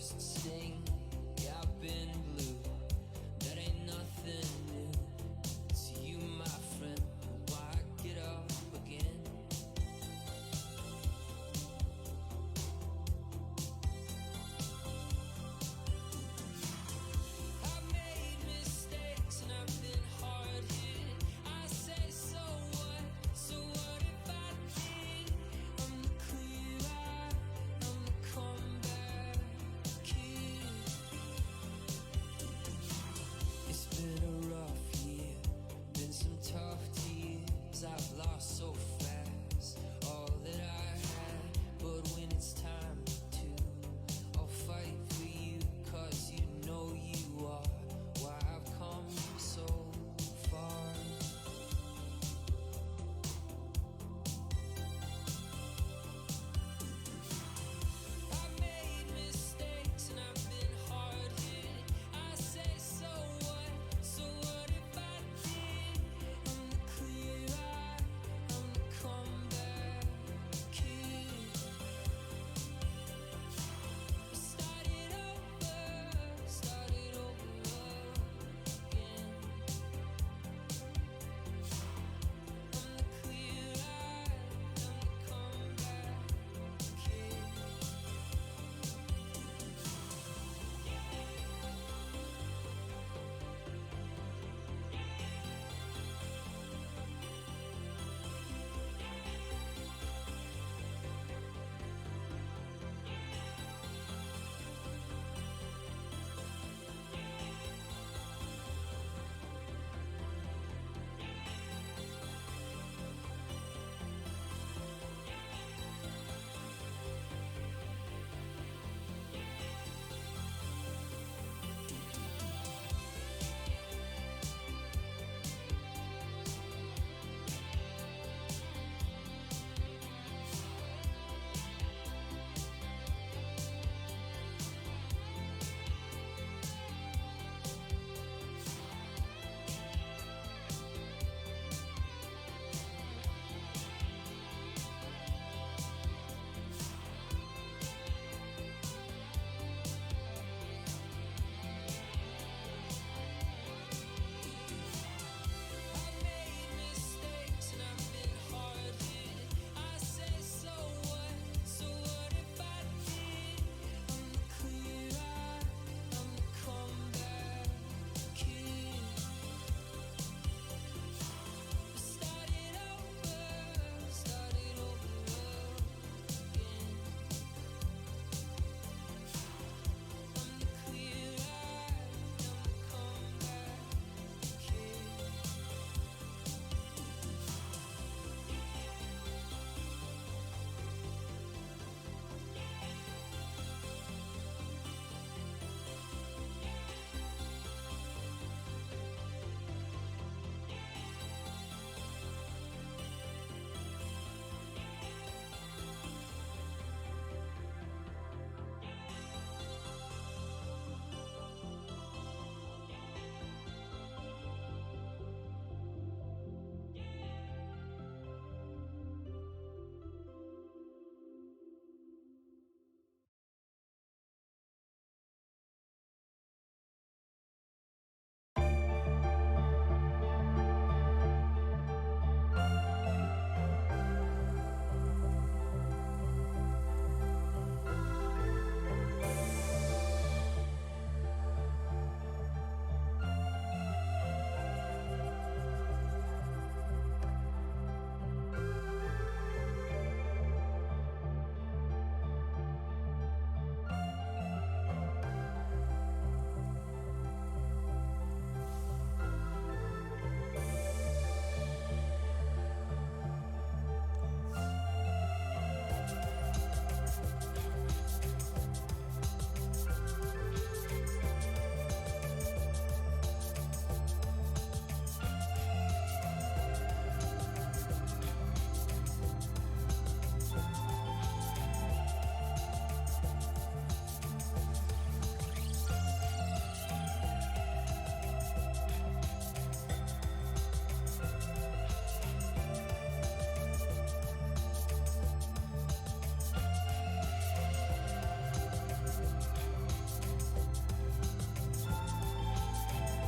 first sting. Yeah, I've been blue. That ain't nothing new. To you, my friend. Why get up again? I've made mistakes and I've been hard hit. I say, so what? So what if I did? I'm the clear eye, I'm the comeback kid.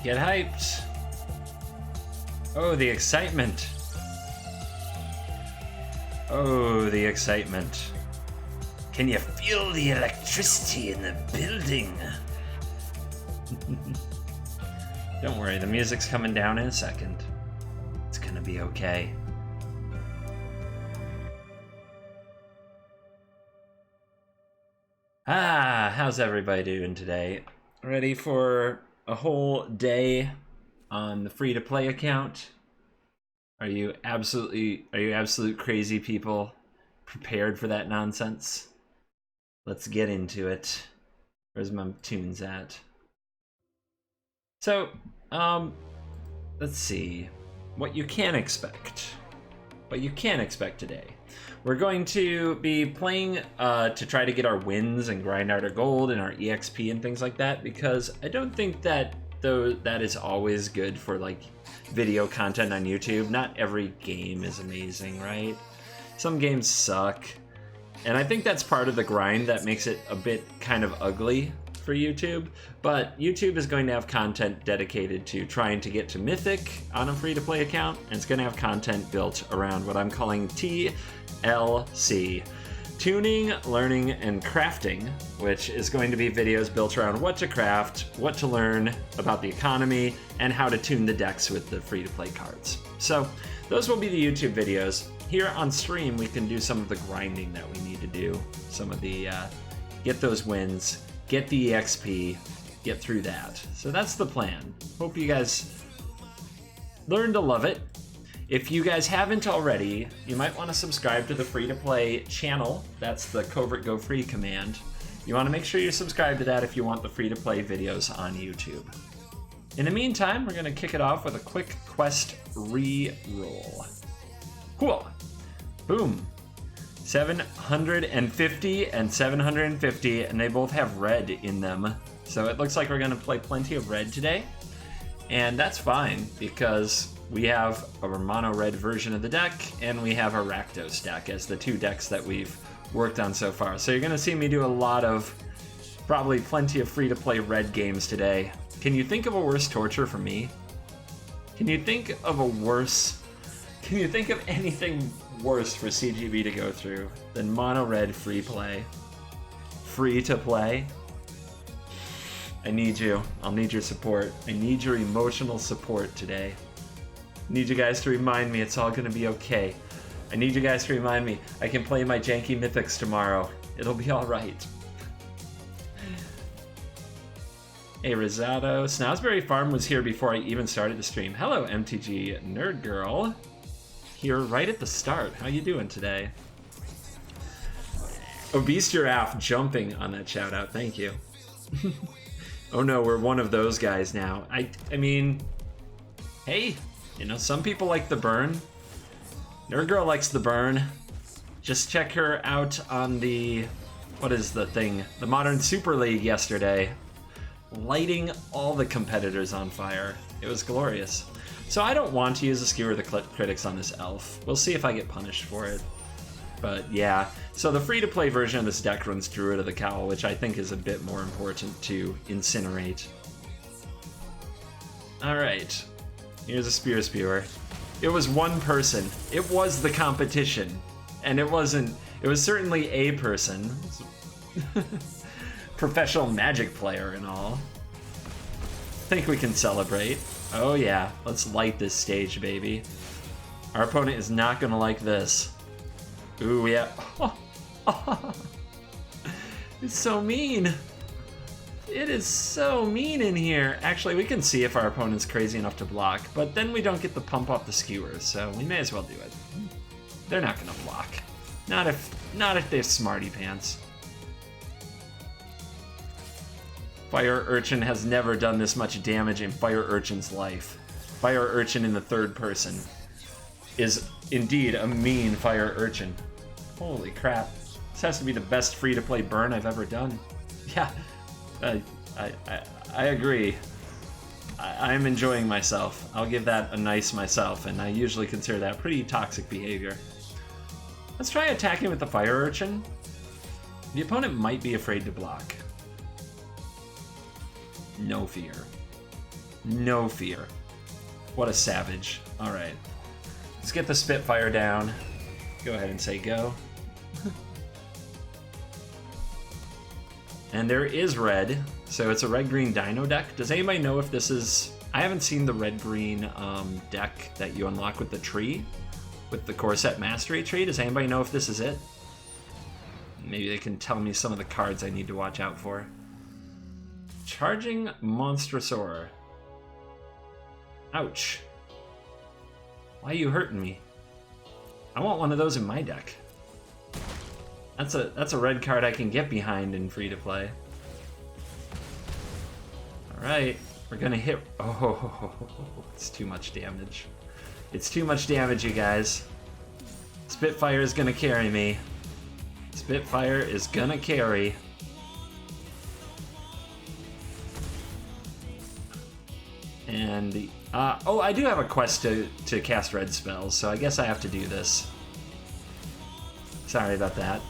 Get hyped. Oh, the excitement. Oh, the excitement. Can you feel the electricity in the building? Don't worry, the music's coming down in a second. It's gonna be okay. How's everybody doing today? Ready for a whole day on the free-to-play account? Are you absolute crazy people prepared for that nonsense? Let's get into it. Where's my tunes at? So, let's see what you can expect. What you can expect today. We're going to be playing to try to get our wins and grind out our gold and our EXP and things like that, because I don't think that that is always good for like video content on YouTube. Not every game is amazing, right? Some games suck. And I think that's part of the grind that makes it a bit kind of ugly for YouTube. But YouTube is going to have content dedicated to trying to get to Mythic on a free-to-play account. And it's going to have content built around what I'm calling TLC. Tuning, Learning, and Crafting, which is going to be videos built around what to craft, what to learn about the economy, and how to tune the decks with the free-to-play cards. So those will be the YouTube videos. Here on stream, we can do some of the grinding that we need to do. Some of the, get those wins, get the EXP, get through that. So that's the plan. Hope you guys learn to love it. If you guys haven't already, you might want to subscribe to the free-to-play channel. That's the Covert Go Free command. You want to make sure you're subscribed to that if you want the free-to-play videos on YouTube. In the meantime, we're going to kick it off with a quick quest re-roll. Cool. Boom. 750 and 750, and they both have red in them. So it looks like we're going to play plenty of red today. And that's fine, because we have a mono red version of the deck, and we have a Rakdos deck as the two decks that we've worked on so far. So you're going to see me do a lot of, probably plenty of free-to-play red games today. Can you think of a worse torture for me? Can you think of anything worse for CGB to go through than mono red free play? Free to play? I need you. I'll need your support. I need your emotional support today. I need you guys to remind me it's all gonna be okay. I need you guys to remind me I can play my janky mythics tomorrow. It'll be alright. Hey, Rosado. Snosberry Farm was here before I even started the stream. Hello, MTG Nerd Girl. Here right at the start. How you doing today? Obese Giraffe jumping on that shout out. Thank you. Oh no, we're one of those guys now. I mean, hey, you know, some people like the burn. Nerd Girl likes the burn. Just check her out on the, what is the thing? The Modern Super League yesterday. Lighting all the competitors on fire. It was glorious. So I don't want to use a Skewer the Critics on this elf. We'll see if I get punished for it. But yeah, so the free-to-play version of this deck runs Druid of the Cowl, which I think is a bit more important to incinerate. Alright, here's a Spear Spewer. It was one person. It was the competition. And it was certainly a person. Professional Magic player and all. Think we can celebrate. Oh yeah, let's light this stage, baby. Our opponent is not gonna like this. Ooh, yeah. It's so mean. It is so mean in here. Actually, we can see if our opponent's crazy enough to block, but then we don't get the pump off the skewers, so we may as well do it. They're not gonna block. Not if they're smarty pants. Fire Urchin has never done this much damage in Fire Urchin's life. Fire Urchin in the third person is indeed a mean Fire Urchin. Holy crap. This has to be the best free-to-play burn I've ever done. Yeah, I agree. I'm enjoying myself. I'll give that a nice myself, and I usually consider that pretty toxic behavior. Let's try attacking with the Fire Urchin. The opponent might be afraid to block. No fear. No fear. What a savage. Alright. Let's get the Spitfire down. Go ahead and say go. And there is red, so it's a red-green Dino deck. Does anybody know if this is... I haven't seen the red-green deck that you unlock with the tree, with the Core Set Mastery tree. Does anybody know if this is it? Maybe they can tell me some of the cards I need to watch out for. Charging Monstrosaur. Ouch. Why are you hurting me? I want one of those in my deck. That's a red card I can get behind in free-to-play. Alright, we're gonna hit... Oh, it's too much damage. It's too much damage, you guys. Spitfire is gonna carry me. Spitfire is gonna carry. And, oh, I do have a quest to cast red spells, so I guess I have to do this. Sorry about that.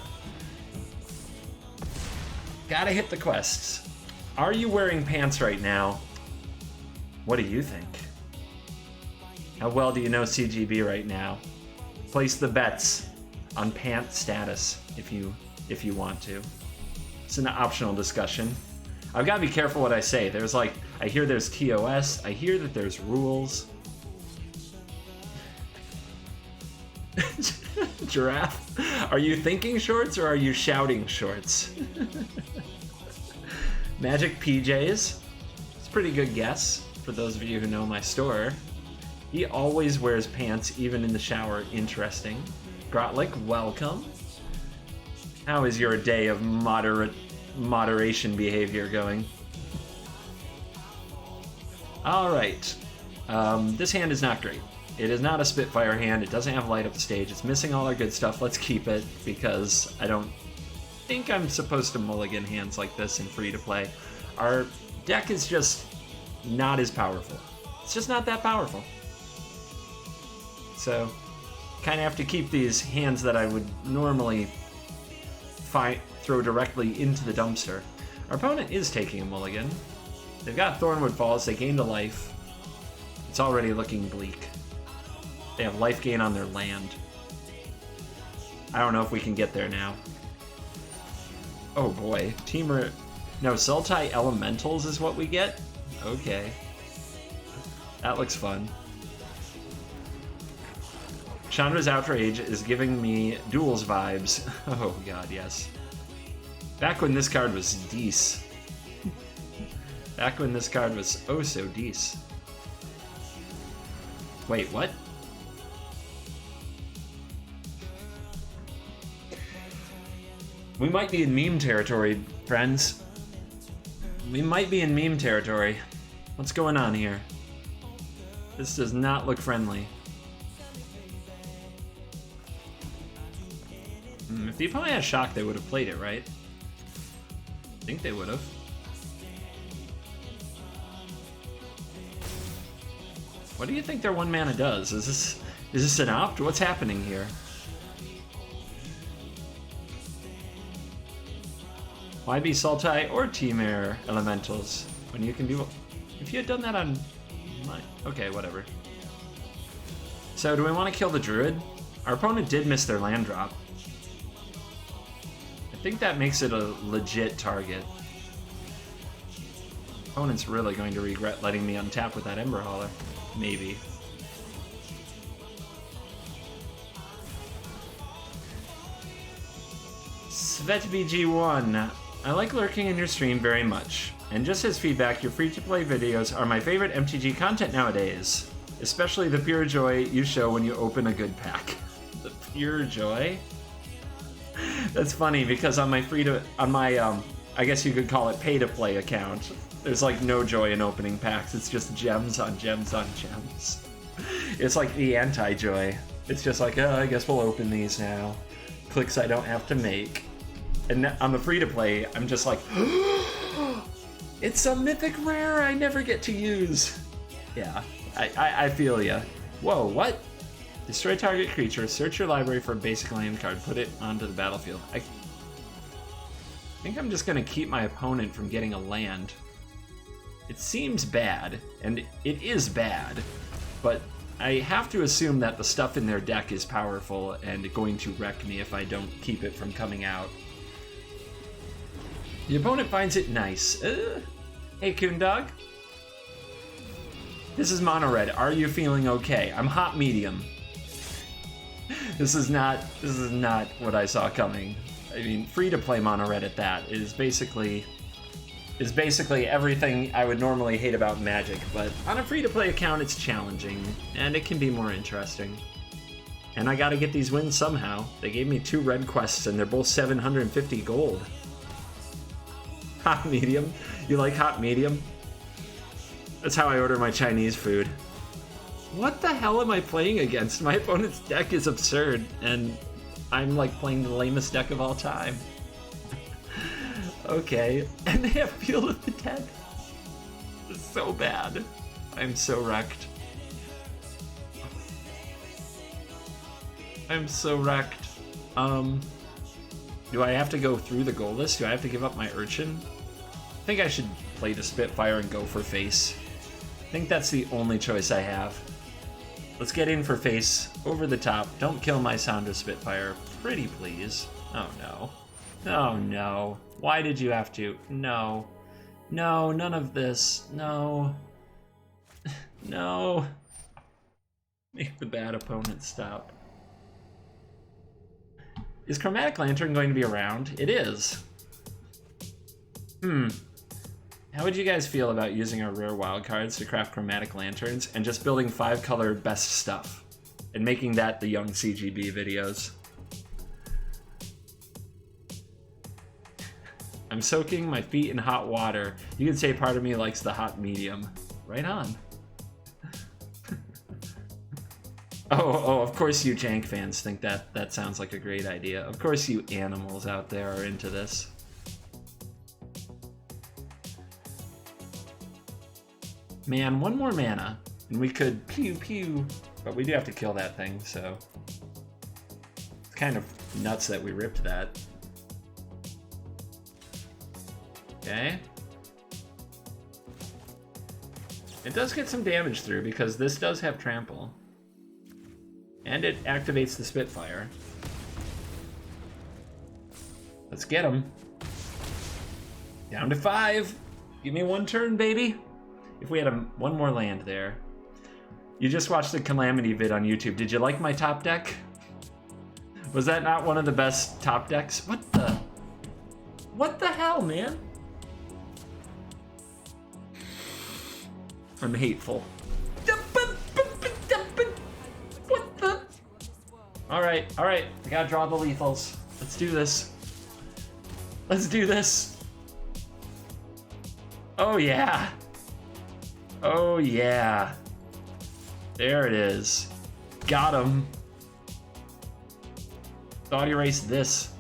Gotta hit the quests. Are you wearing pants right now? What do you think? How well do you know CGB right now? Place the bets on pant status if you want to. It's an optional discussion. I've got to be careful what I say. There's like, I hear there's TOS, I hear that there's rules. Giraffe, are you thinking shorts or are you shouting shorts? Magic PJs. It's a pretty good guess for those of you who know my store. He always wears pants even in the shower. Interesting. Grotlick, welcome. How is your day of moderation behavior going? Alright. This hand is not great. It is not a Spitfire hand. It doesn't have light up the stage. It's missing all our good stuff. Let's keep it because I don't think I'm supposed to mulligan hands like this in free-to-play. Our deck is just not as powerful. It's just not that powerful. So, kind of have to keep these hands that I would normally throw directly into the dumpster. Our opponent is taking a mulligan. They've got Thornwood Falls. They gained a life. It's already looking bleak. They have life gain on their land. I don't know if we can get there now. Oh boy. Teamer... No, Sultai Elementals is what we get? Okay. That looks fun. Chandra's Outrage is giving me Duels vibes. Oh god, yes. Back when this card was Deece. Back when this card was oh so Deece. Wait, what? We might be in meme territory, friends. We might be in meme territory. What's going on here? This does not look friendly. If the opponent had Shock, they would have played it, right? I think they would have. What do you think their 1 mana does? Is this an opt? What's happening here? Why be Sultai or Teamer Elementals when you can do... If you had done that on... Okay, whatever. So, do we want to kill the Druid? Our opponent did miss their land drop. I think that makes it a legit target. Opponent's really going to regret letting me untap with that Ember Hauler. Maybe. SvetBG1. I like lurking in your stream very much. And just as feedback, your free-to-play videos are my favorite MTG content nowadays. Especially the pure joy you show when you open a good pack. The pure joy? That's funny because on my I guess you could call it pay-to-play account, there's like no joy in opening packs. It's just gems on gems on gems. It's like the anti-joy. It's just like, oh, I guess we'll open these now. Clicks I don't have to make. And on the free-to-play, I'm just like, it's a mythic rare I never get to use. Yeah, I feel ya. Whoa, what? Destroy target creature, search your library for a basic land card, put it onto the battlefield. I think I'm just gonna keep my opponent from getting a land. It seems bad, and it is bad, but I have to assume that the stuff in their deck is powerful and going to wreck me if I don't keep it from coming out. The opponent finds it nice. Hey, Coondog. This is Mono Red. Are you feeling okay? I'm hot medium. This is not what I saw coming. I mean, free to play Mono Red at that is basically everything I would normally hate about Magic, but on a free to play account it's challenging and it can be more interesting. And I gotta get these wins somehow. They gave me 2 red quests and they're both 750 gold. Hot medium? You like hot medium? That's how I order my Chinese food. What the hell am I playing against? My opponent's deck is absurd, and I'm like playing the lamest deck of all time. Okay, and they have Field of the Dead. It's so bad. I'm so wrecked. I'm so wrecked. Do I have to go through the goal list? Do I have to give up my Urchin? I think I should play the Spitfire and go for face. I think that's the only choice I have. Let's get in for face, over the top. Don't kill my Soundra Spitfire, pretty please. Oh no. Oh no. Why did you have to? No. No, none of this. No. No. Make the bad opponent stop. Is Chromatic Lantern going to be around? It is. How would you guys feel about using our rare wildcards to craft Chromatic Lanterns and just building 5-color best stuff and making that the young CGB videos? I'm soaking my feet in hot water. You could say part of me likes the hot medium. Right on. Oh, of course you Jank fans think that sounds like a great idea. Of course you animals out there are into this. Man, 1 more mana, and we could pew pew, but we do have to kill that thing, so it's kind of nuts that we ripped that. Okay. It does get some damage through because this does have trample. And it activates the Spitfire. Let's get him. Down to 5. Give me 1 turn, baby. If we had 1 more land there. You just watched the Calamity vid on YouTube. Did you like my top deck? Was that not one of the best top decks? What the hell, man? I'm hateful. What the? Alright. I gotta draw the lethals. Let's do this. Let's do this. Oh yeah. Oh yeah. There it is. Got him. Thought erased this.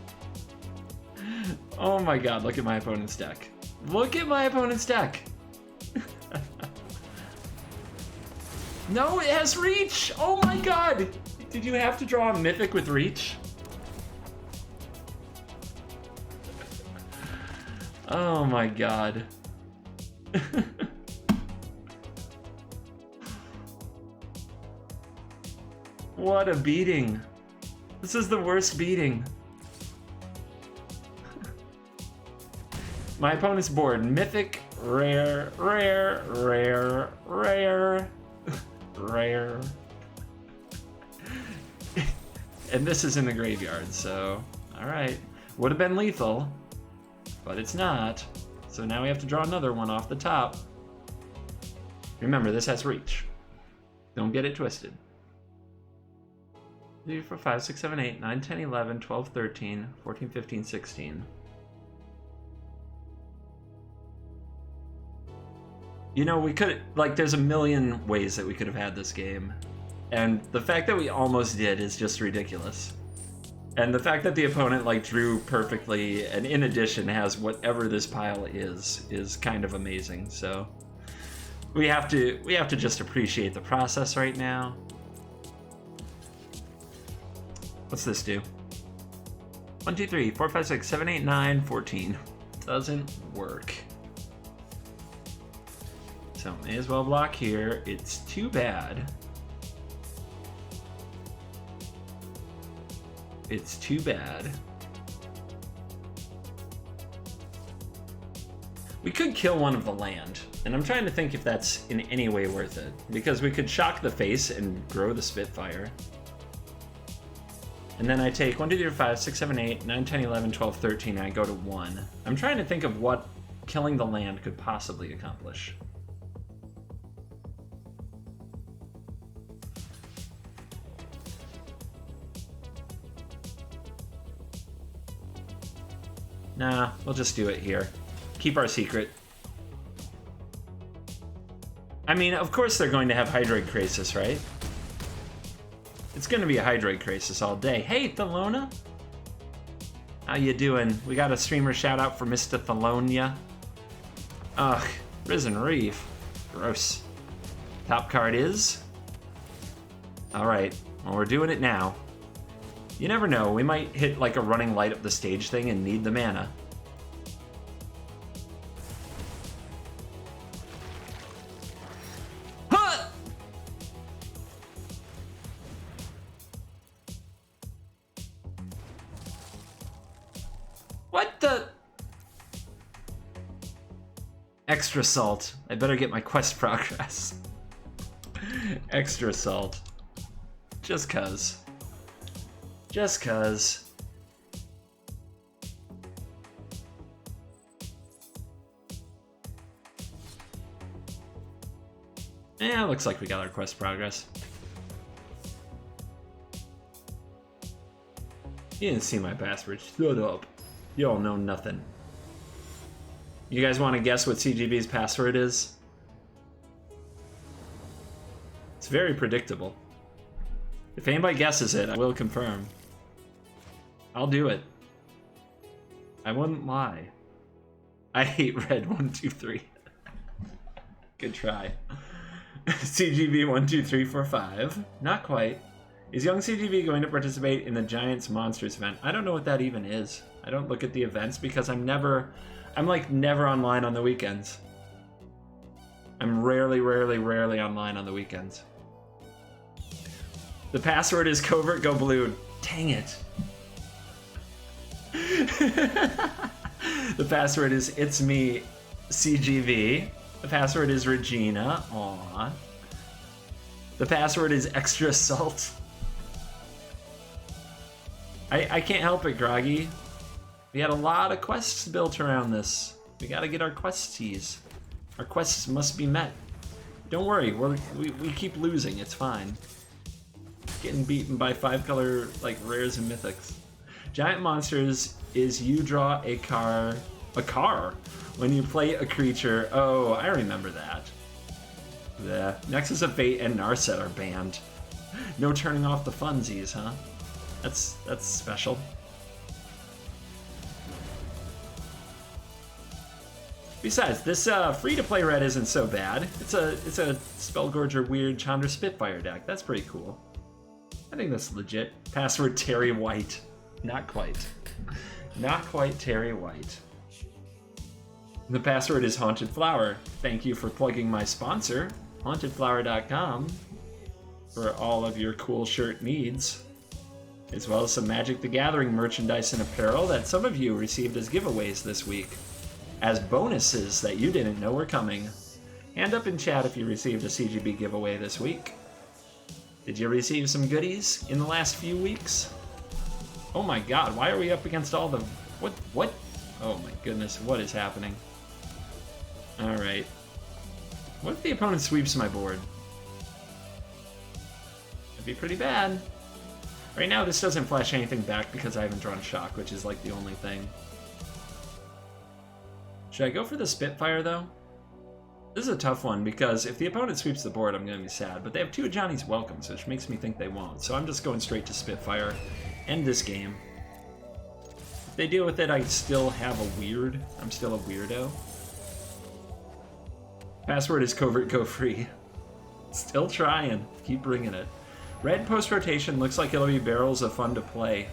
Oh my god, look at my opponent's deck. Look at my opponent's deck. No, it has reach. Oh my god. Did you have to draw a mythic with reach? Oh my god. What a beating. This is the worst beating. My opponent's board. Mythic, rare. And this is in the graveyard, so alright. Would have been lethal, but it's not. So now we have to draw another one off the top. Remember, this has reach. Don't get it twisted. 3, 4, 5, 6, 7, 8, 9, 10, 11, 12, 13, 14, 15, 16. You know, we could, like, there's a million ways that we could have had this game. And the fact that we almost did is just ridiculous. And the fact that the opponent, like, drew perfectly, and in addition has whatever this pile is kind of amazing. So we have to just appreciate the process right now. What's this do? 1, 2, 3, 4, 5, 6, 7, 8, 9, 14. Doesn't work. So may as well block here. It's too bad. It's too bad. We could kill one of the land, and I'm trying to think if that's in any way worth it, because we could shock the face and grow the Spitfire. And then I take 1, 2, 3, 4, 5, 6, 7, 8, 9, 10, 11, 12, 13, and I go to 1. I'm trying to think of what killing the land could possibly accomplish. Nah, we'll just do it here. Keep our secret. I mean, of course they're going to have Hydroid Krasis, right? It's gonna be a Hydroid Krasis all day. Hey, Thelona! How you doing? We got a streamer shout out for Mr. Thelonia. Ugh, Risen Reef. Gross. Top card is... Alright, well we're doing it now. You never know, we might hit like a running light up the stage thing and need the mana. Huh! What the? Extra salt. I better get my quest progress. Extra salt. Just cuz. Just cuz. Yeah, looks like we got our quest progress. You didn't see my password. Shut up. You all know nothing. You guys want to guess what CGB's password is? It's very predictable. If anybody guesses it, I will confirm. I'll do it. I wouldn't lie. I hate red 1, 2, 3. Good try. CGB 1, 2, 3, 4, 5. Not quite. Is young CGB going to participate in the Giants Mon-Thurs event? I don't know what that even is. I don't look at the events because I'm like never online on the weekends. I'm rarely online on the weekends. The password is covert go blue. Dang it. The password is it's me CGV. The password is Regina. Aww. The password is extra salt. I can't help it, Groggy. We had a lot of quests built around this. We gotta get our questies. Our quests must be met. Don't worry, we keep losing, it's fine. Getting beaten by 5-color like rares and mythics. Giant Mon-Thurs is you draw a car when you play a creature. Oh, I remember that. The Nexus of Fate and Narset are banned. No turning off the funsies, huh? That's special. Besides, this free-to-play red isn't so bad. It's a Spellgorger weird Chandra Spitfire deck. That's pretty cool. I think that's legit. Password Terry White. Not quite. Not quite Terry White. The password is Haunted Flower. Thank you for plugging my sponsor, hauntedflower.com, for all of your cool shirt needs, as well as some Magic the Gathering merchandise and apparel that some of you received as giveaways this week, as bonuses that you didn't know were coming. Hand up in chat if you received a CGB giveaway this week. Did you receive some goodies in the last few weeks? Oh my god, why are we up against all the... What? Oh my goodness, what is happening? Alright. What if the opponent sweeps my board? That'd be pretty bad. Right now, this doesn't flash anything back because I haven't drawn Shock, which is like the only thing. Should I go for the Spitfire, though? This is a tough one, because if the opponent sweeps the board, I'm going to be sad. But they have 2 Johnny's Welcomes, which makes me think they won't. So I'm just going straight to Spitfire. End this game. If they deal with it, I still have a weird. I'm still a weirdo. Password is covert go free. Still trying. Keep bringing it. Red post-rotation looks like it'll be barrels of fun to play.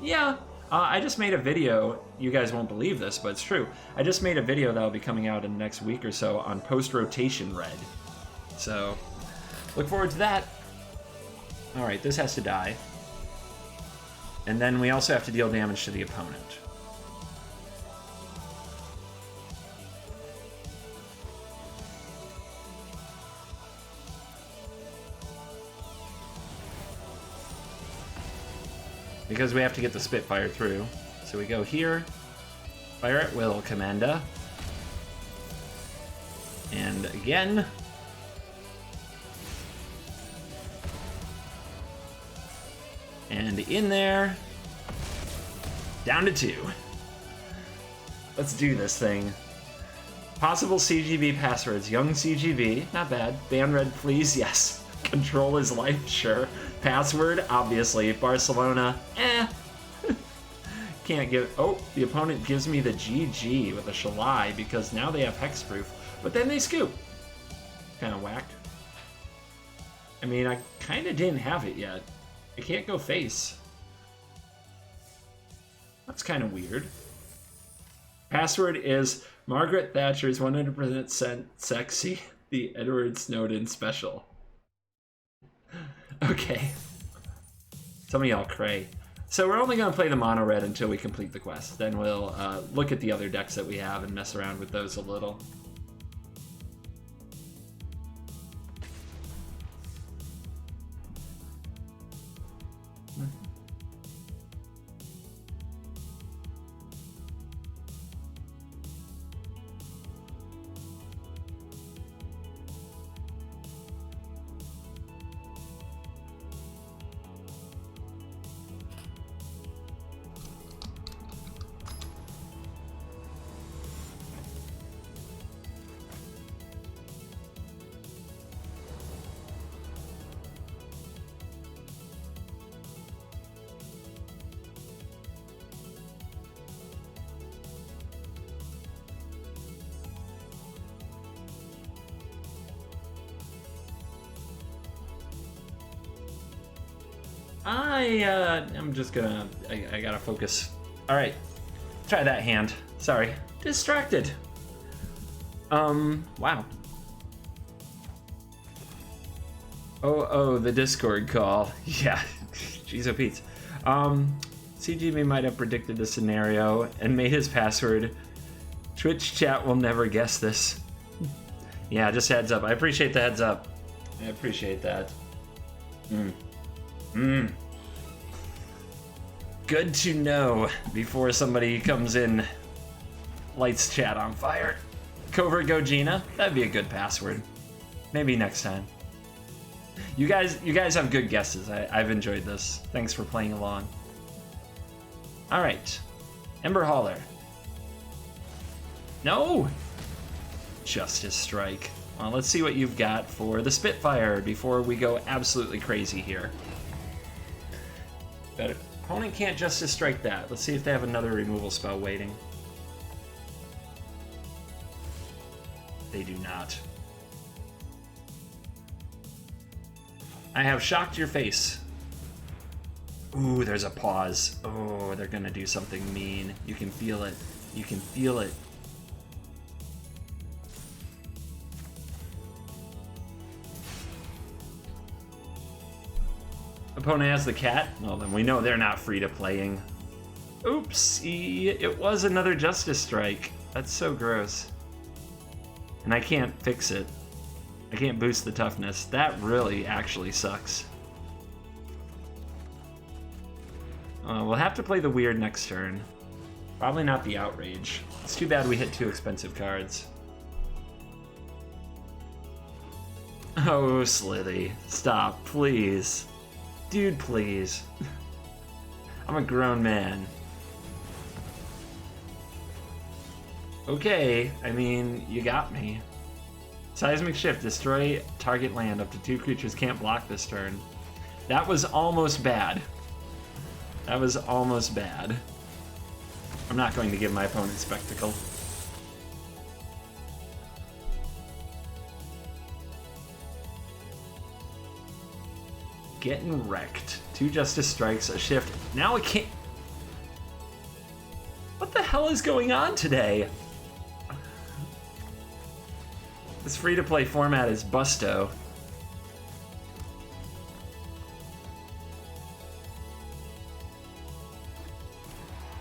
Yeah, I just made a video. You guys won't believe this, but it's true. I just made a video that'll be coming out in the next week or so on post-rotation red. So, look forward to that. Alright, this has to die. And then we also have to deal damage to the opponent. Because we have to get the Spitfire through. So we go here. Fire at will, Commander. And again. And in there. Down to 2. Let's do this thing. Possible CGB passwords. Young CGB, not bad. Ban red, please, yes. Control his life, sure. Password, obviously. Barcelona, Can't give. Oh, the opponent gives me the GG with a Shalai because now they have hexproof. But then they scoop. Kind of whacked. I mean, I kind of didn't have it yet. I can't go face. That's kind of weird. Password is Margaret Thatcher's 100% sexy, the Edward Snowden special. Okay. Some of y'all cray. So we're only going to play the mono red until we complete the quest. Then we'll look at the other decks that we have and mess around with those a little. I'm just gonna, I gotta focus. All right, try that hand. Sorry, distracted. Wow. Oh, the Discord call. Yeah, jeez, oh Pete. CGB might have predicted the scenario and made his password. Twitch chat will never guess this. Yeah, just heads up. I appreciate the heads up. I appreciate that. Good to know before somebody comes in, lights chat on fire. Covert Gogina, that'd be a good password. Maybe next time. You guys have good guesses. I've enjoyed this. Thanks for playing along. All right, Ember Hauler. No! Justice Strike. Well, let's see what you've got for the Spitfire before we go absolutely crazy here. But opponent can't Justice Strike that. Let's see if they have another removal spell waiting. They do not. I have shocked your face. Ooh, there's a pause. Oh, they're gonna do something mean. You can feel it. You can feel it. Opponent has the cat? Well, then we know they're not free to playing. Oopsie, it was another Justice Strike. That's so gross. And I can't fix it. I can't boost the toughness. That really actually sucks. We'll have to play the weird next turn. Probably not the Outrage. It's too bad we hit 2 expensive cards. Oh, Slithy. Stop, please. Dude, please. I'm a grown man. Okay, I mean, you got me. Seismic Shift, destroy target land. Up to 2 creatures can't block this turn. That was almost bad. That was almost bad. I'm not going to give my opponent Spectacle. Getting wrecked. 2 Justice Strikes, a shift. Now it can't... hell is going on today? This free-to-play format is busto.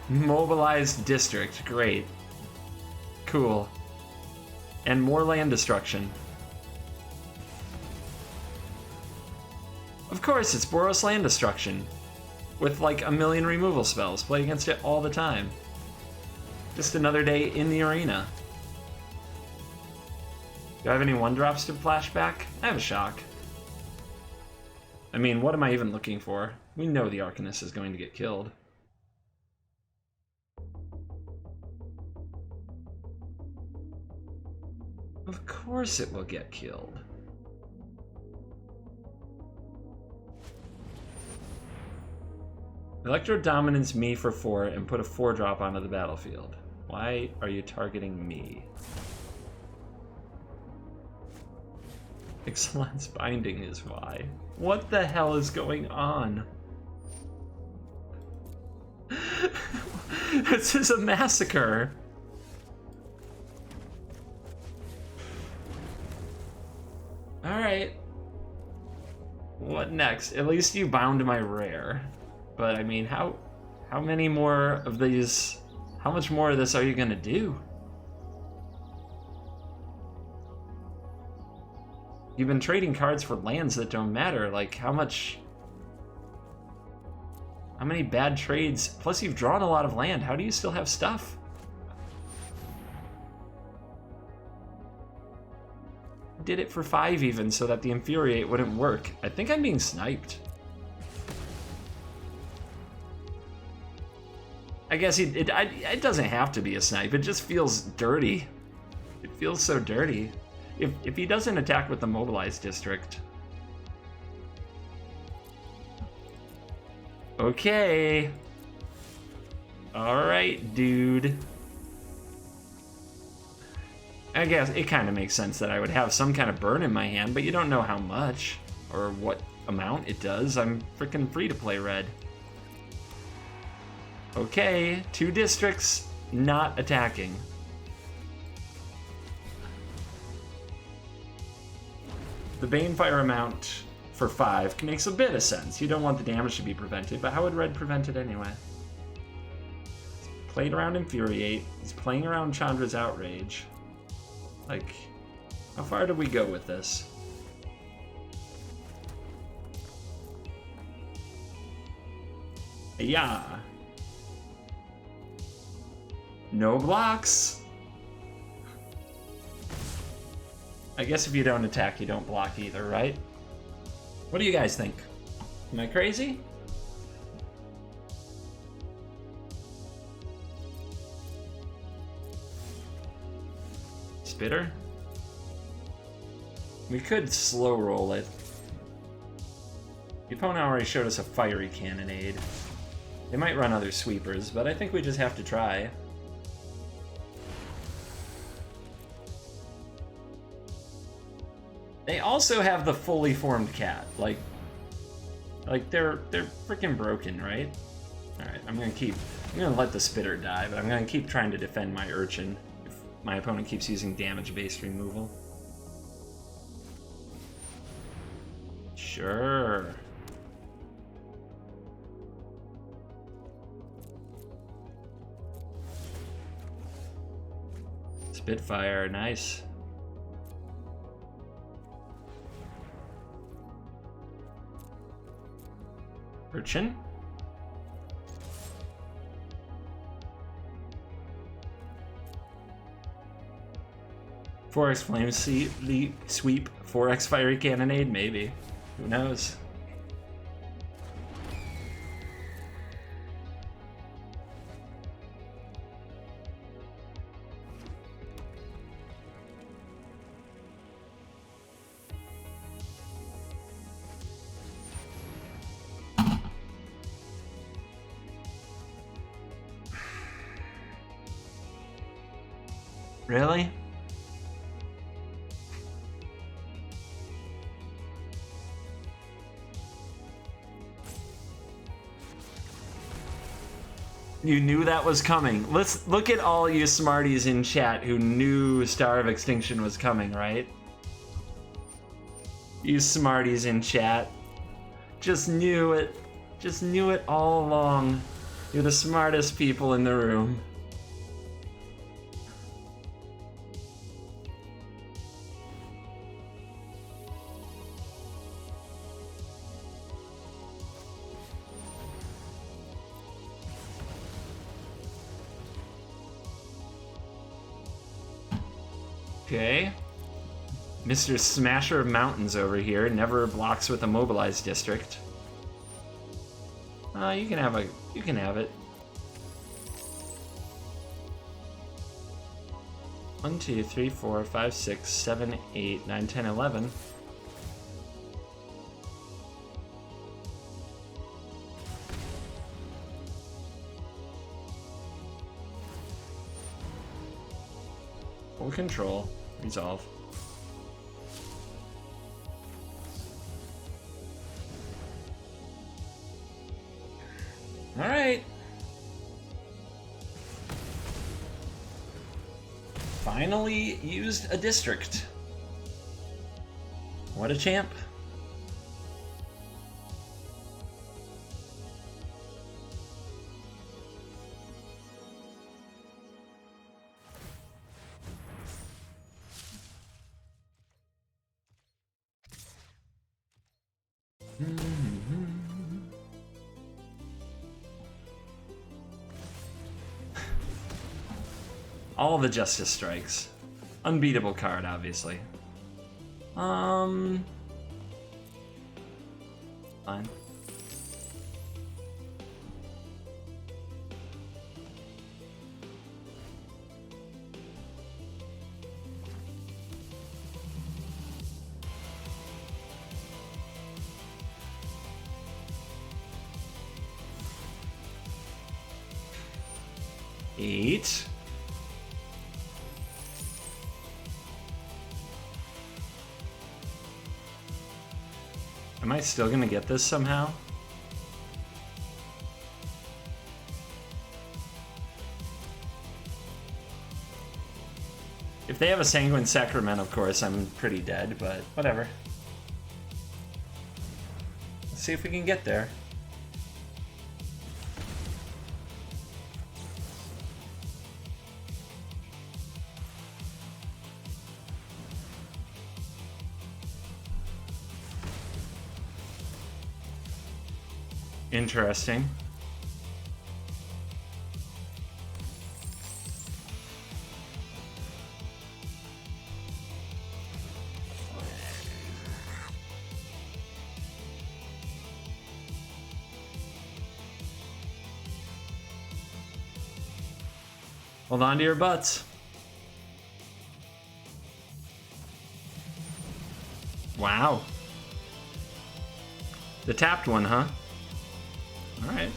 Mobilized district, great. Cool. And more land destruction. Of course, it's Boros land destruction. With like a million removal spells. Play against it all the time. Just another day in the arena. Do I have any 1-drops to flash back? I have a shock. I mean, what am I even looking for? We know the Arcanist is going to get killed. Of course it will get killed. Electro Dominance me for 4 and put a 4-drop onto the battlefield. Why are you targeting me? Excellence Binding is why. What the hell is going on? This is a massacre. Alright. What next? At least you bound my rare. But I mean, how many more of these, how much more of this are you gonna do? You've been trading cards for lands that don't matter. Like, how many bad trades? Plus, you've drawn a lot of land. How do you still have stuff? Did it for 5 even, so that the Infuriate wouldn't work. I think I'm being sniped. I guess it doesn't have to be a snipe. It just feels dirty. It feels so dirty. If he doesn't attack with the mobilized district. Okay. Alright, dude. I guess it kind of makes sense that I would have some kind of burn in my hand, but you don't know how much or what amount it does. I'm freaking free to play red. Okay, 2 districts not attacking. The Banefire amount for 5 makes a bit of sense. You don't want the damage to be prevented, but how would red prevent it anyway? He's played around Infuriate. He's playing around Chandra's Outrage. Like, how far do we go with this? Yeah. No blocks. I guess if you don't attack, you don't block either, right? What do you guys think? Am I crazy? Spitter? We could slow roll it. The opponent already showed us a fiery cannonade. They might run other sweepers, but I think we just have to try. They also have the fully formed cat. Like they're freaking broken, right? Alright, I'm gonna let the spitter die, but I'm gonna keep trying to defend my urchin if my opponent keeps using damage-based removal. Sure. Spitfire, nice. Urchin? Forex Flame Sweep, 4x Fiery Cannonade, maybe. Who knows? Really? You knew that was coming. Let's look at all you smarties in chat who knew Star of Extinction was coming, right? You smarties in chat. Just knew it. Just knew it all along. You're the smartest people in the room. Okay. Mr. Smasher of Mountains over here never blocks with a mobilized district. You can have it. 1, 2, 3, 4, 5, 6, 7, 8, 9, 10, 11. Full control. Resolve. All right. Finally used a district. What a champ. All the Justice Strikes. Unbeatable card, obviously. Fine. Eight. Am I still gonna get this somehow? If they have a Sanguine Sacrament, of course, I'm pretty dead, but whatever. Let's see if we can get there. Interesting. Hold on to your butts. Wow. The tapped one, huh? All right.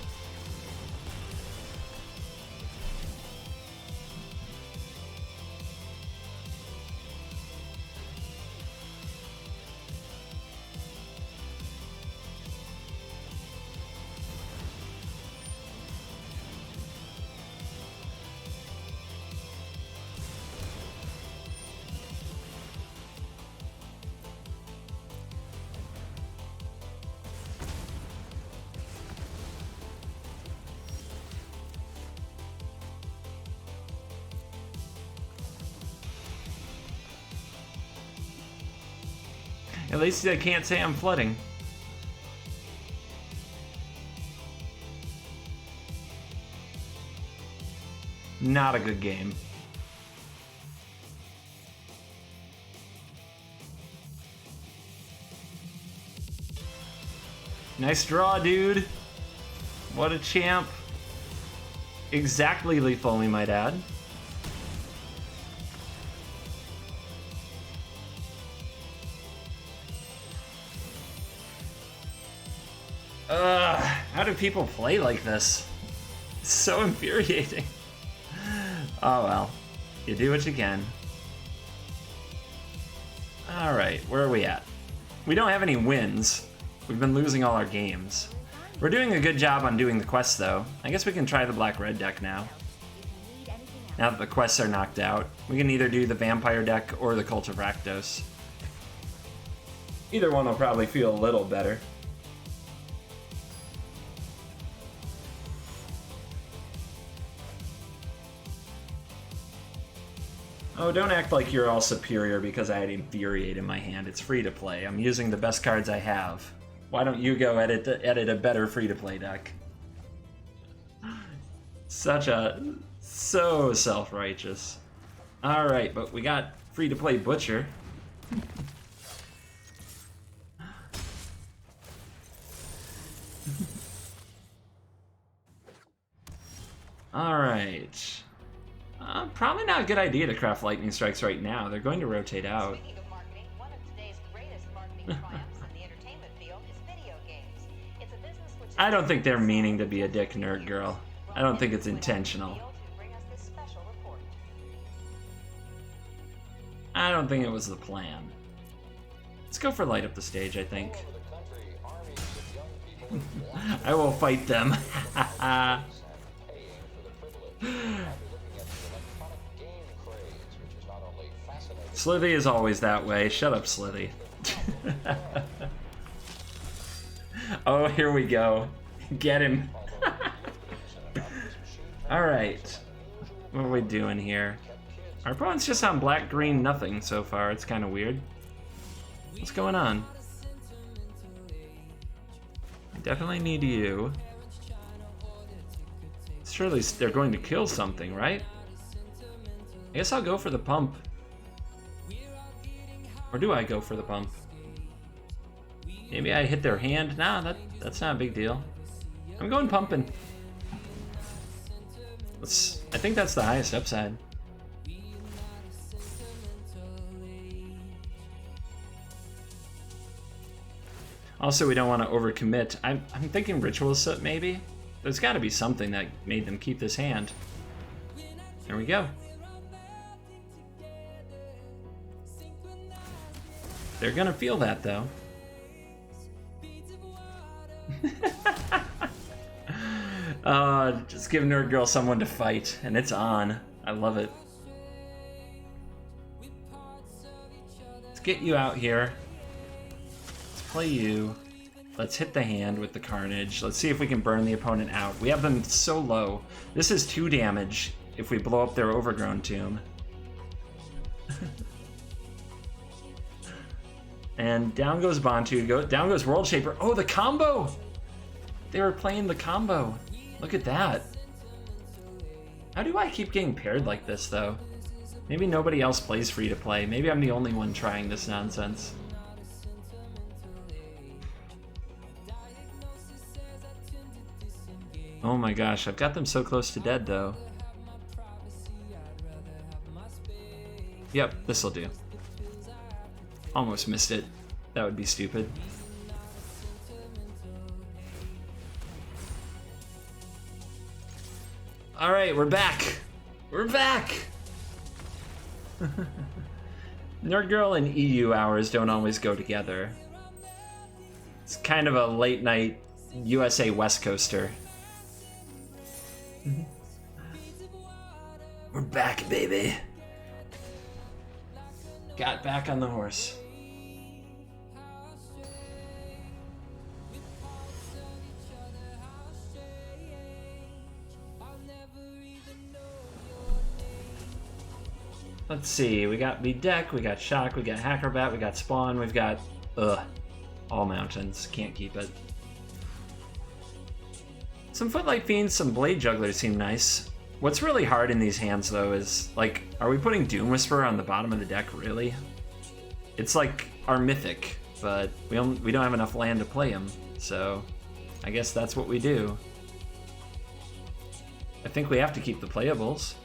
At least I can't say I'm flooding. Not a good game. Nice draw, dude. What a champ. Exactly lethal, we might add. How do people play like this? It's so infuriating. Oh well, you do what you can. Alright, where are we at? We don't have any wins. We've been losing all our games. We're doing a good job on doing the quests, though. I guess we can try the black-red deck now. Now that the quests are knocked out, we can either do the vampire deck or the Cult of Rakdos. Either one will probably feel a little better. Oh, don't act like you're all superior because I had Infuriate in my hand. It's free to play. I'm using the best cards I have. Why don't you go edit a better free-to-play deck? So self-righteous. Alright, but we got free-to-play Butcher. Alright. Probably not a good idea to craft lightning strikes right now. They're going to rotate out. Speaking of marketing, one of today's greatest marketing triumphs in the entertainment field is video games. It's a business which is I don't think they're meaning to be a dick nerd girl. I don't think it's intentional. to bring us this special report. I don't think it was the plan. Let's go for light up the stage, I think. I will fight them. Slithy is always that way. Shut up, Slithy. Oh, here we go. Get him. Alright. What are we doing here? Our opponent's just on black, green, nothing so far. It's kind of weird. What's going on? I definitely need you. Surely they're going to kill something, right? I guess I'll go for the pump. Or do I go for the pump? Maybe I hit their hand? Nah, that's not a big deal. I'm going pumping. I think that's the highest upside. Also, we don't want to overcommit. I'm thinking Ritual Soot, maybe? There's got to be something that made them keep this hand. There we go. They're gonna feel that, though. Just give Nerd Girl someone to fight, and it's on. I love it. Let's get you out here. Let's play you. Let's hit the hand with the Carnage. Let's see if we can burn the opponent out. We have them so low. This is 2 damage if we blow up their Overgrown Tomb. And down goes Bantu, down goes World Shaper. Oh, the combo! They were playing the combo. Look at that. How do I keep getting paired like this, though? Maybe nobody else plays free to play. Maybe I'm the only one trying this nonsense. Oh my gosh, I've got them so close to dead, though. Yep, this'll do. Almost missed it. That would be stupid. Alright, we're back! We're back! Nerd Girl and EU hours don't always go together. It's kind of a late night USA West Coaster. We're back, baby. Got back on the horse. Let's see, we got Bedeck, we got Shock, we got Hackerbat, we got Spawn, we've got, all mountains, can't keep it. Some Footlight Fiends, some Blade Jugglers seem nice. What's really hard in these hands, though, is, like, are we putting Doom Whisperer on the bottom of the deck, really? It's like our Mythic, but we don't have enough land to play him, so I guess that's what we do. I think we have to keep the playables.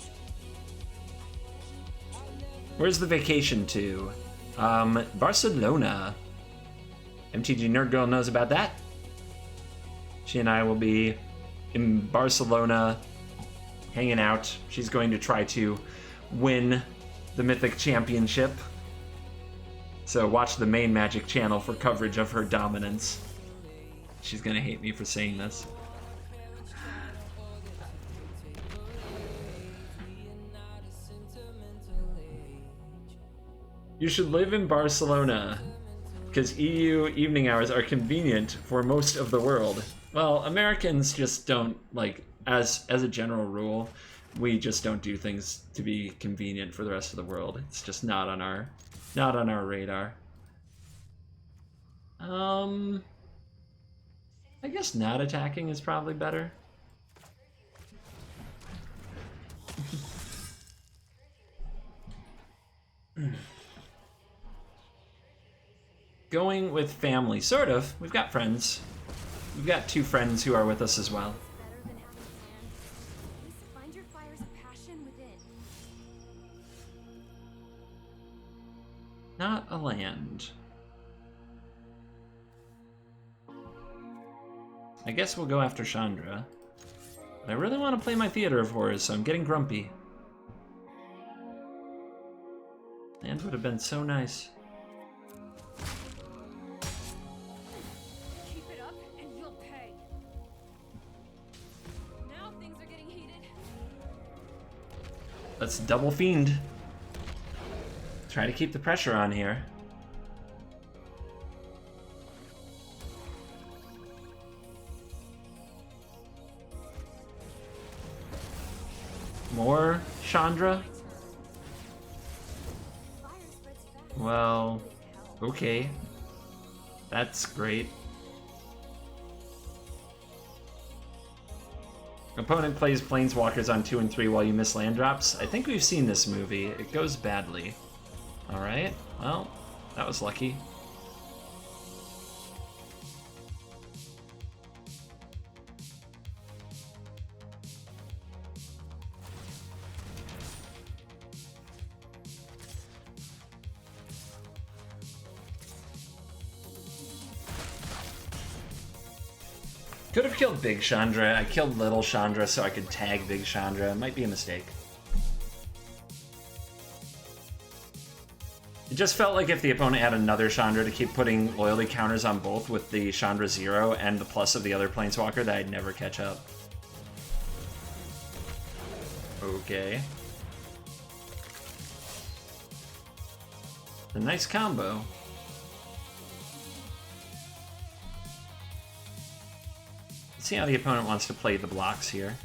Where's the vacation to? Barcelona. MTG Nerd Girl knows about that. She and I will be in Barcelona hanging out. She's going to try to win the Mythic Championship. So watch the main Magic channel for coverage of her dominance. She's gonna hate me for saying this. You should live in Barcelona, because EU evening hours are convenient for most of the world. Well, Americans just don't, like, as a general rule, we just don't do things to be convenient for the rest of the world. It's just not on our radar. I guess not attacking is probably better. Going with family, sort of. We've got friends. We've got 2 friends who are with us as well. Better than having plans. Find your fire's passion within. Not a land. I guess we'll go after Chandra. But I really want to play my Theater of Horrors, so I'm getting grumpy. Land would have been so nice. Keep it up and you'll pay. Now things are getting heated. Let's double fiend. Try to keep the pressure on here. More Chandra? Fire spreads fast. Well, okay. That's great. Opponent plays Planeswalkers on 2 and 3 while you miss land drops. I think we've seen this movie. It goes badly. Alright, well, that was lucky. Could have killed Big Chandra. I killed Little Chandra so I could tag Big Chandra. It might be a mistake. It just felt like if the opponent had another Chandra to keep putting loyalty counters on both with the Chandra 0 and the plus of the other Planeswalker, that I'd never catch up. Okay. A nice combo. Let's see how the opponent wants to play the blocks here.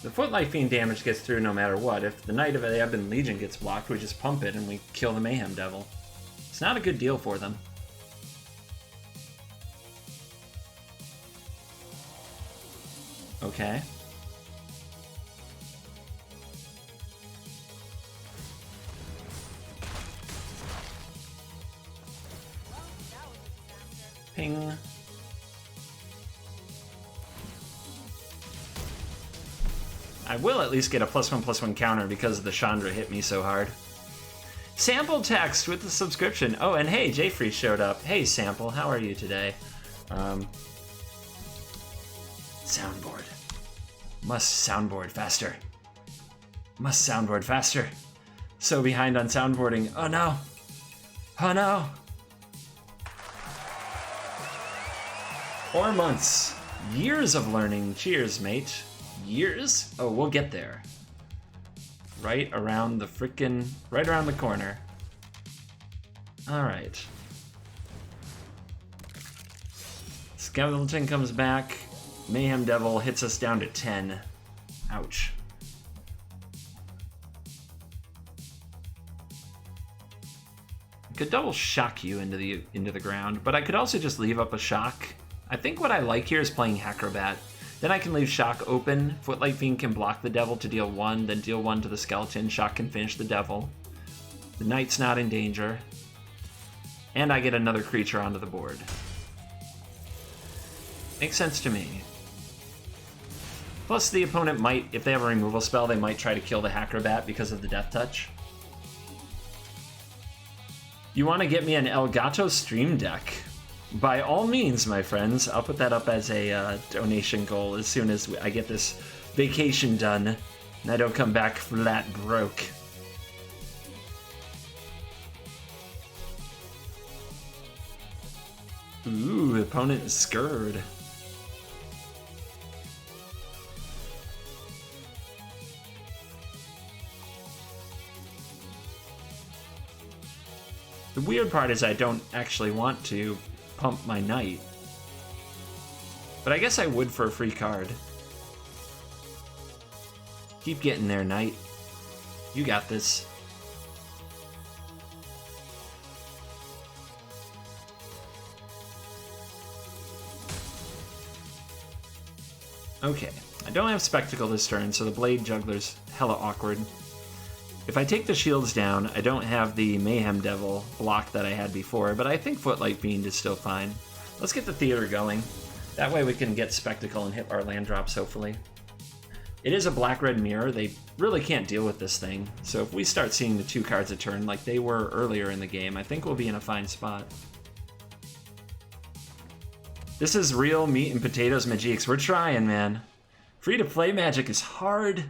The Footlight Fiend damage gets through no matter what. If the Knight of the Ebon Legion gets blocked, we just pump it and we kill the Mayhem Devil. It's not a good deal for them. Okay. Ping. I will at least get a +1/+1 counter because the Chandra hit me so hard. Sample text with the subscription. Oh, and hey, Jayfree showed up. Hey, Sample, how are you today? Soundboard. Must soundboard faster. Must soundboard faster. So behind on soundboarding. Oh no. Oh no. Or months. Years of learning. Cheers, mate. Years? Oh, we'll get there. Right around the corner. Alright. Skeleton comes back. Mayhem Devil hits us down to 10. Ouch. I could double shock you into the ground, but I could also just leave up a shock. I think what I like here is playing Acrobat. Then I can leave Shock open. Footlight Fiend can block the Devil to deal 1, then deal 1 to the Skeleton. Shock can finish the Devil. The Knight's not in danger. And I get another creature onto the board. Makes sense to me. Plus the opponent might, if they have a removal spell, they might try to kill the Acrobat because of the Death Touch. You want to get me an Elgato Stream Deck? By all means, my friends. I'll put that up as a donation goal as soon as I get this vacation done. And I don't come back flat broke. Ooh, opponent is scared. The weird part is I don't actually want to pump my knight. But I guess I would for a free card. Keep getting there, knight. You got this. Okay, I don't have Spectacle this turn, so the Blade Juggler's hella awkward. If I take the shields down, I don't have the Mayhem Devil block that I had before, but I think Footlight Fiend is still fine. Let's get the Theater going. That way we can get Spectacle and hit our land drops, hopefully. It is a black-red mirror. They really can't deal with this thing, so if we start seeing the 2 cards a turn like they were earlier in the game, I think we'll be in a fine spot. This is real meat and potatoes Magiques. We're trying, man. Free-to-play Magic is hard.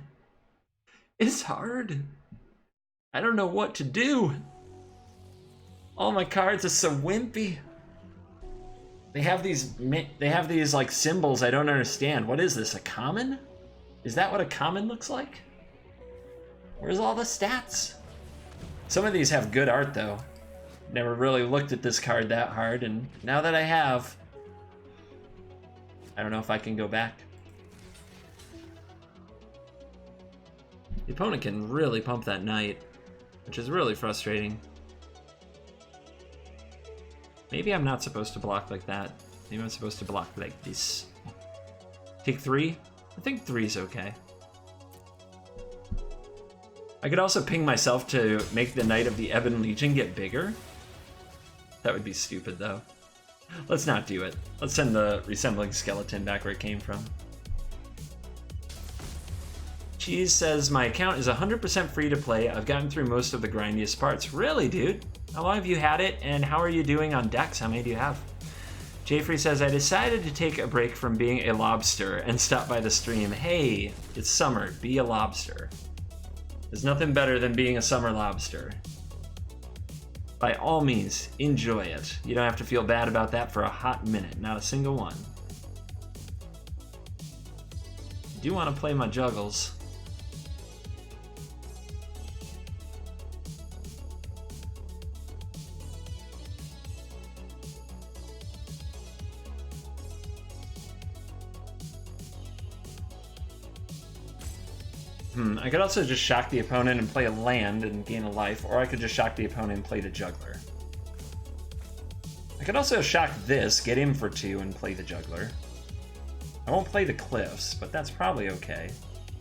It's hard. I don't know what to do. All my cards are so wimpy. They have these like symbols I don't understand. What is this, a common? Is that what a common looks like? Where's all the stats? Some of these have good art though. Never really looked at this card that hard, and now that I have, I don't know if I can go back. The opponent can really pump that knight, which is really frustrating. Maybe I'm not supposed to block like that. Maybe I'm supposed to block like this. Take 3? I think 3 is okay. I could also ping myself to make the Knight of the Ebon Legion get bigger. That would be stupid though. Let's not do it. Let's send the Resembling Skeleton back where it came from. Cheese says, my account is 100% free to play. I've gotten through most of the grindiest parts. Really, dude? How long have you had it, and how are you doing on decks? How many do you have? Jayfrey says, I decided to take a break from being a lobster and stop by the stream. Hey, it's summer. Be a lobster. There's nothing better than being a summer lobster. By all means, enjoy it. You don't have to feel bad about that for a hot minute. Not a single one. I do want to play my juggles. I could also just shock the opponent and play a land and gain a life, or I could just shock the opponent and play the juggler. I could also shock this, get him for 2, and play the juggler. I won't play the cliffs, but that's probably okay.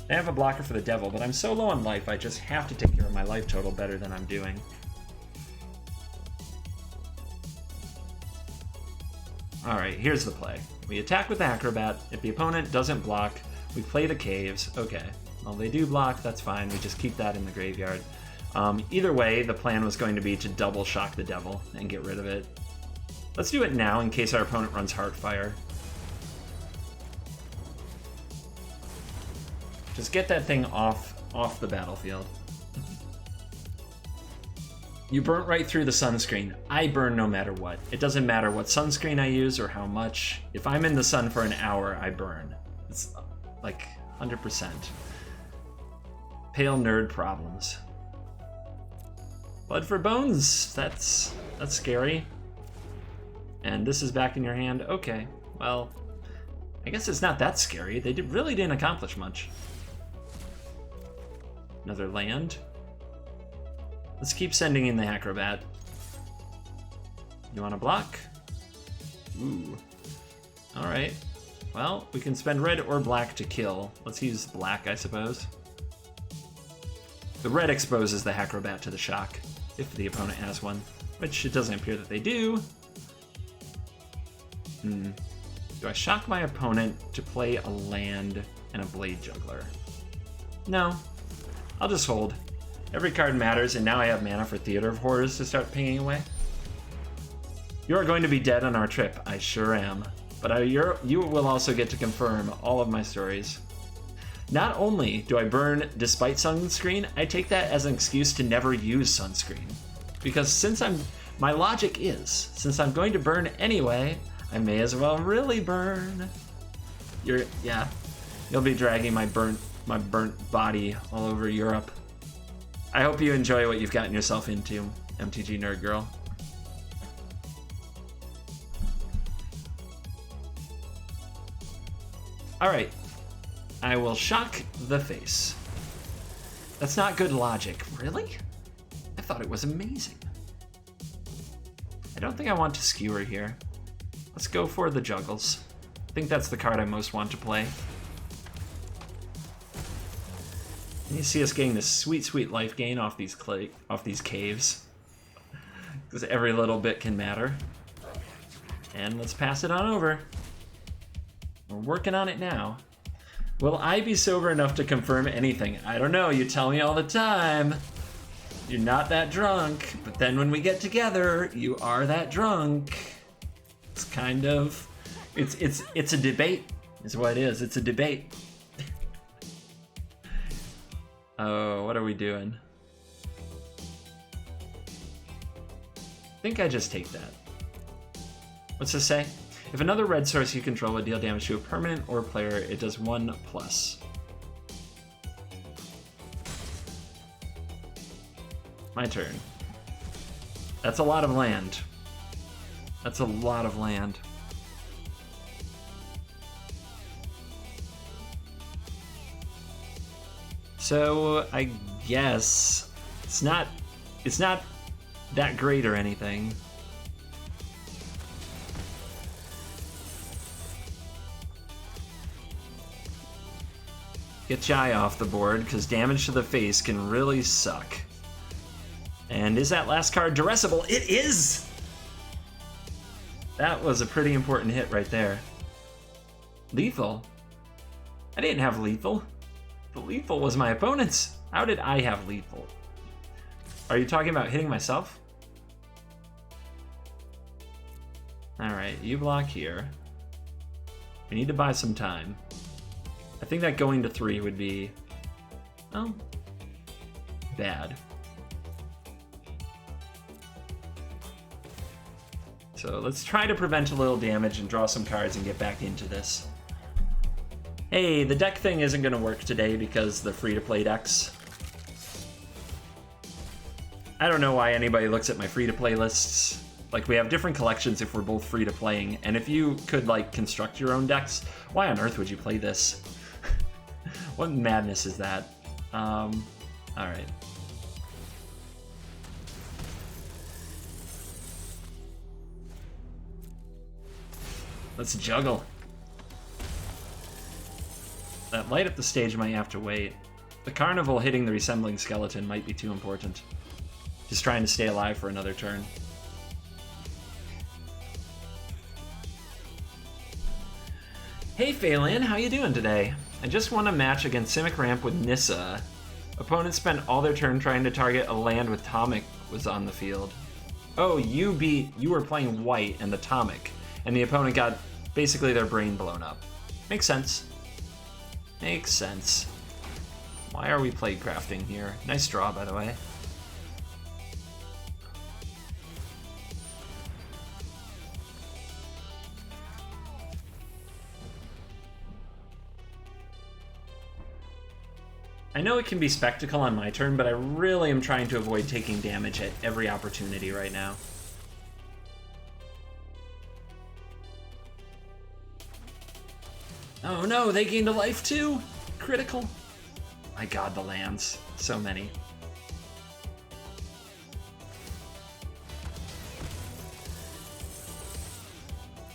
I have a blocker for the devil, but I'm so low on life, I just have to take care of my life total better than I'm doing. Alright, here's the play. We attack with the Acrobat. If the opponent doesn't block, we play the caves. Okay. Well, they do block, that's fine. We just keep that in the graveyard. Either way, the plan was going to be to double shock the devil and get rid of it. Let's do it now in case our opponent runs Heartfire. Just get that thing off the battlefield. You burnt right through the sunscreen. I burn no matter what. It doesn't matter what sunscreen I use or how much. If I'm in the sun for an hour, I burn. It's like 100%. Pale nerd problems. Blood for bones. That's scary. And this is back in your hand. Okay. Well, I guess it's not that scary. They really didn't accomplish much. Another land. Let's keep sending in the Acrobat. You want to block? Ooh. All right. Well, we can spend red or black to kill. Let's use black, I suppose. The red exposes the Acrobat to the shock, if the opponent has one, which it doesn't appear that they do. Do I shock my opponent to play a land and a Blade Juggler? No. I'll just hold. Every card matters, and now I have mana for Theater of Horrors to start pinging away. You are going to be dead on our trip. I sure am. But you will also get to confirm all of my stories. Not only do I burn despite sunscreen, I take that as an excuse to never use sunscreen. Because since my logic is, since I'm going to burn anyway, I may as well really burn. Yeah, you'll be dragging my burnt body all over Europe. I hope you enjoy what you've gotten yourself into, MTG Nerd Girl. All right, I will shock the face. That's not good logic. Really? I thought it was amazing. I don't think I want to skewer here. Let's go for the juggles. I think that's the card I most want to play. And you see us getting this sweet, sweet life gain off these caves. Because every little bit can matter. And let's pass it on over. We're working on it now. Will I be sober enough to confirm anything? I don't know, you tell me all the time. You're not that drunk, but then when we get together, you are that drunk. It's kind of, it's a debate, is what it is. It's a debate. Oh, what are we doing? I think I just take that. What's this say? If another red source you control would deal damage to a permanent or player, it does 1+. My turn. That's a lot of land. That's a lot of land. So I guess it's not that great or anything. Get Jai off the board, because damage to the face can really suck. And is that last card duressable? It is! That was a pretty important hit right there. Lethal? I didn't have lethal. The lethal was my opponent's. How did I have lethal? Are you talking about hitting myself? Alright, you block here. We need to buy some time. I think that going to 3 would be, oh, bad. So let's try to prevent a little damage and draw some cards and get back into this. Hey, the deck thing isn't going to work today because the free-to-play decks. I don't know why anybody looks at my free-to-play lists. Like, we have different collections if we're both free-to-playing, and if you could, like, construct your own decks, why on earth would you play this? What madness is that? Alright. Let's juggle. That light up the stage might have to wait. The carnival hitting the resembling skeleton might be too important. Just trying to stay alive for another turn. Hey Phelan, how you doing today? I just won a match against Simic Ramp with Nissa. Opponents spent all their turn trying to target a land with Tomic was on the field. Oh, you were playing white and the Tomic, and the opponent got basically their brain blown up. Makes sense. Makes sense. Why are we play crafting here? Nice draw, by the way. I know it can be spectacle on my turn, but I really am trying to avoid taking damage at every opportunity right now. Oh no, they gained a life too? Critical. My god, the lands. So many.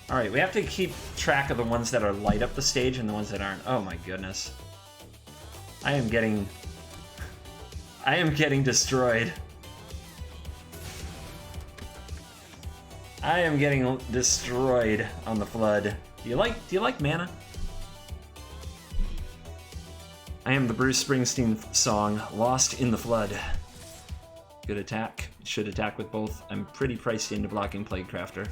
Alright, we have to keep track of the ones that are light up the stage and the ones that aren't. Oh my goodness. I am getting destroyed. I am getting destroyed on the flood. Do you like mana? I am the Bruce Springsteen song, Lost in the Flood. Good attack. Should attack with both. I'm pretty pricey into blocking Plaguecrafter.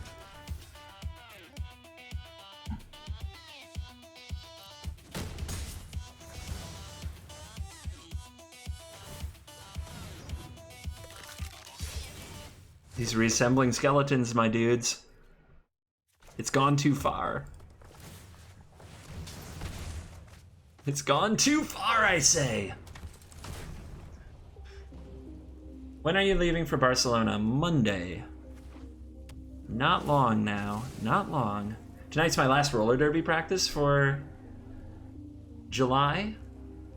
These reassembling skeletons, my dudes. It's gone too far. It's gone too far, I say. When are you leaving for Barcelona? Monday. Not long now. Not long. Tonight's my last roller derby practice for July.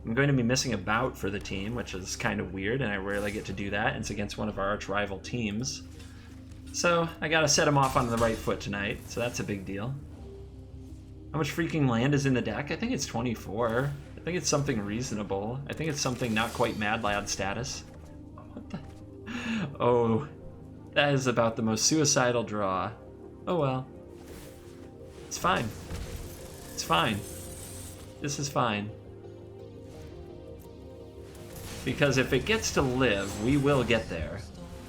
I'm going to be missing a bout for the team, which is kind of weird, and I rarely get to do that. It's against one of our arch-rival teams. So I gotta set him off on the right foot tonight, so that's a big deal. How much freaking land is in the deck? I think it's 24. I think it's something reasonable. I think it's something not quite Mad Lad status. What the? Oh, that is about the most suicidal draw. Oh well. It's fine. It's fine. This is fine. Because if it gets to live, we will get there.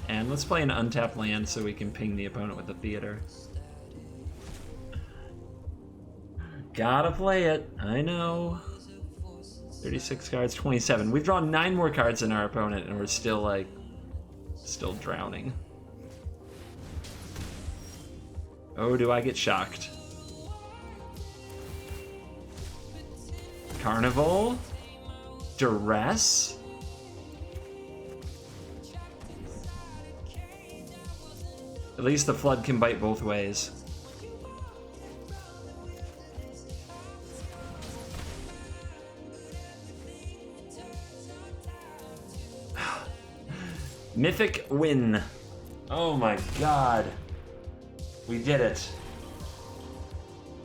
And let's play an untapped land so we can ping the opponent with the theater. Gotta play it. I know. 36 cards, 27. We've drawn 9 more cards than our opponent, and we're still, like, still drowning. Oh, do I get shocked? Carnival? Duress? At least the flood can bite both ways. Mythic win. Oh my god. We did it.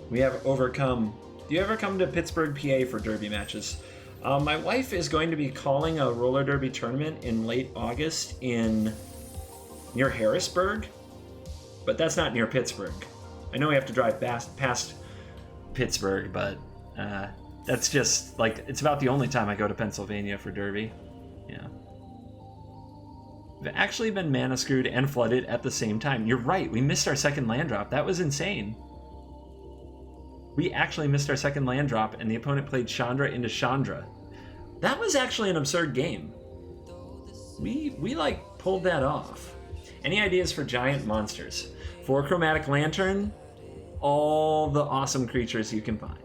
We have overcome. Do you ever come to Pittsburgh, PA for derby matches? My wife is going to be calling a roller derby tournament in late August near Harrisburg, but that's not near Pittsburgh. I know we have to drive past Pittsburgh, but that's just like, it's about the only time I go to Pennsylvania for derby. Yeah. We've actually been mana screwed and flooded at the same time. You're right, we missed our second land drop. That was insane. We actually missed our second land drop, and the opponent played Chandra into Chandra. That was actually an absurd game. We like pulled that off. Any ideas for giant monsters? 4 chromatic lantern, all the awesome creatures you can find.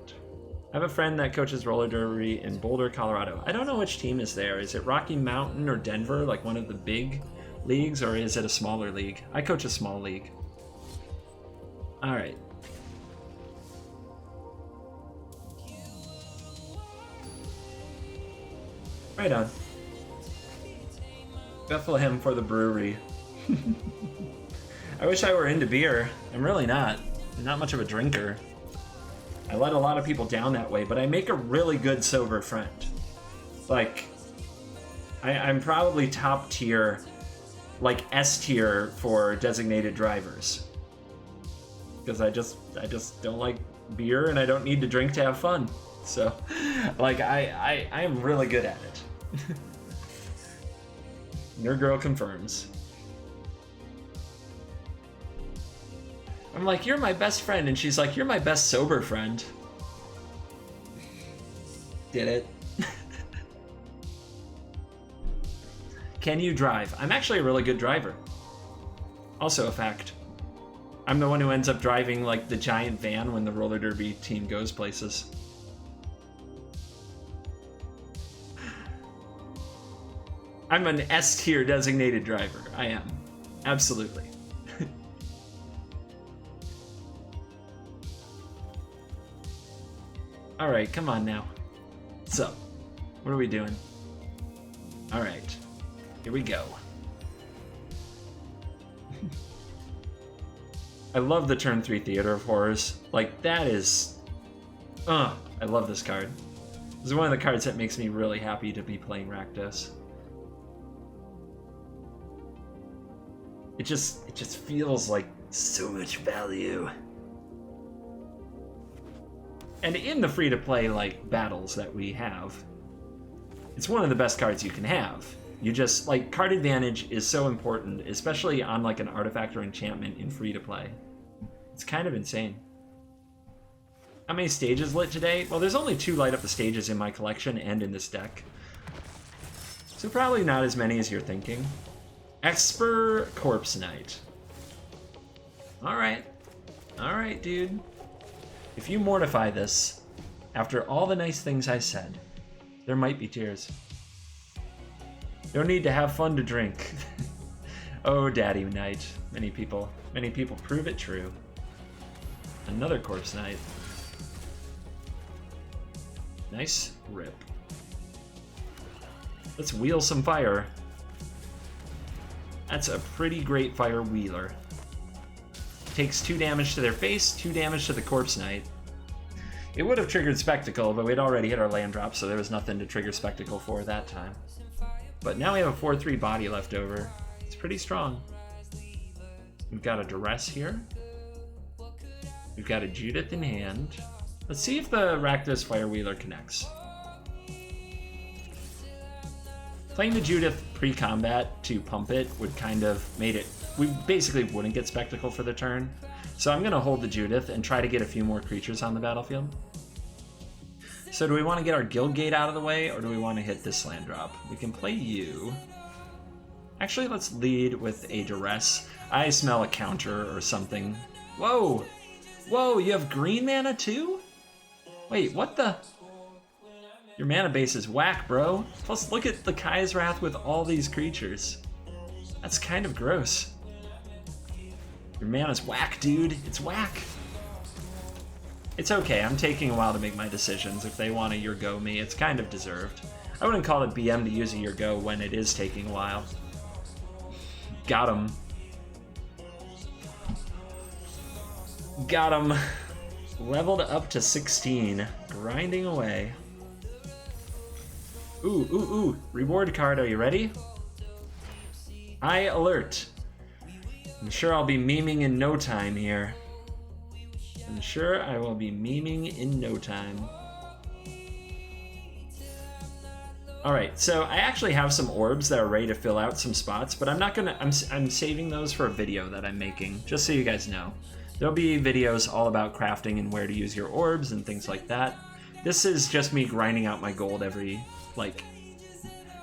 I have a friend that coaches roller derby in Boulder, Colorado. I don't know which team is there. Is it Rocky Mountain or Denver, like one of the big leagues, or is it a smaller league? I coach a small league. All right. Right on. Bethlehem for the brewery. I wish I were into beer. I'm really not. I'm not much of a drinker. I let a lot of people down that way, but I make a really good sober friend. Like, I'm probably top tier, like S tier for designated drivers. Because I just don't like beer and I don't need to drink to have fun. So, like, I am really good at it. Your girl confirms. I'm like, you're my best friend, and she's like, you're my best sober friend. Did it. Can you drive? I'm actually a really good driver. Also a fact. I'm the one who ends up driving like the giant van when the roller derby team goes places. I'm an S tier designated driver. I am. Absolutely. All right, come on now. What's up? What are we doing? All right, here we go. I love the turn 3 Theater of Horrors. Like, that is... I love this card. This is one of the cards that makes me really happy to be playing Rakdos. It just feels like so much value. And in the free-to-play, like, battles that we have, it's one of the best cards you can have. You just, like, card advantage is so important, especially on, like, an artifact or enchantment in free-to-play. It's kind of insane. How many stages lit today? Well, there's only 2 light up the stages in my collection and in this deck. So probably not as many as you're thinking. Esper Corpse Knight. Alright. Alright, dude. If you mortify this, after all the nice things I said, there might be tears. No need to have fun to drink. Oh, Daddy Knight. Many people prove it true. Another Corpse Knight. Nice rip. Let's wheel some fire. That's a pretty great fire wheeler. Takes 2 damage to their face, 2 damage to the Corpse Knight. It would have triggered Spectacle, but we'd already hit our land drop, so there was nothing to trigger Spectacle for that time. But now we have a 4-3 body left over. It's pretty strong. We've got a Duress here. We've got a Judith in hand. Let's see if the Rakdos Fire Wheeler connects. Playing the Judith pre-combat to pump it would kind of made it... We basically wouldn't get Spectacle for the turn. So I'm going to hold the Judith and try to get a few more creatures on the battlefield. So do we want to get our Guild Gate out of the way, or do we want to hit this land drop? We can play you. Actually, let's lead with a Duress. I smell a counter or something. Whoa! Whoa, you have green mana too? Wait, what the... Your mana base is whack, bro. Plus, look at the Kai's Wrath with all these creatures. That's kind of gross. Your mana's whack, dude. It's whack. It's okay. I'm taking a while to make my decisions. If they want to your go me, it's kind of deserved. I wouldn't call it BM to use a your go when it is taking a while. Got him. Got him. Leveled up to 16. Grinding away. Ooh, ooh, ooh. Reward card, are you ready? High alert. I'm sure I'll be memeing in no time here. I'm sure I will be memeing in no time. Alright, so I actually have some orbs that are ready to fill out some spots, but I'm not gonna... I'm saving those for a video that I'm making, just so you guys know. There'll be videos all about crafting and where to use your orbs and things like that. This is just me grinding out my gold every, like...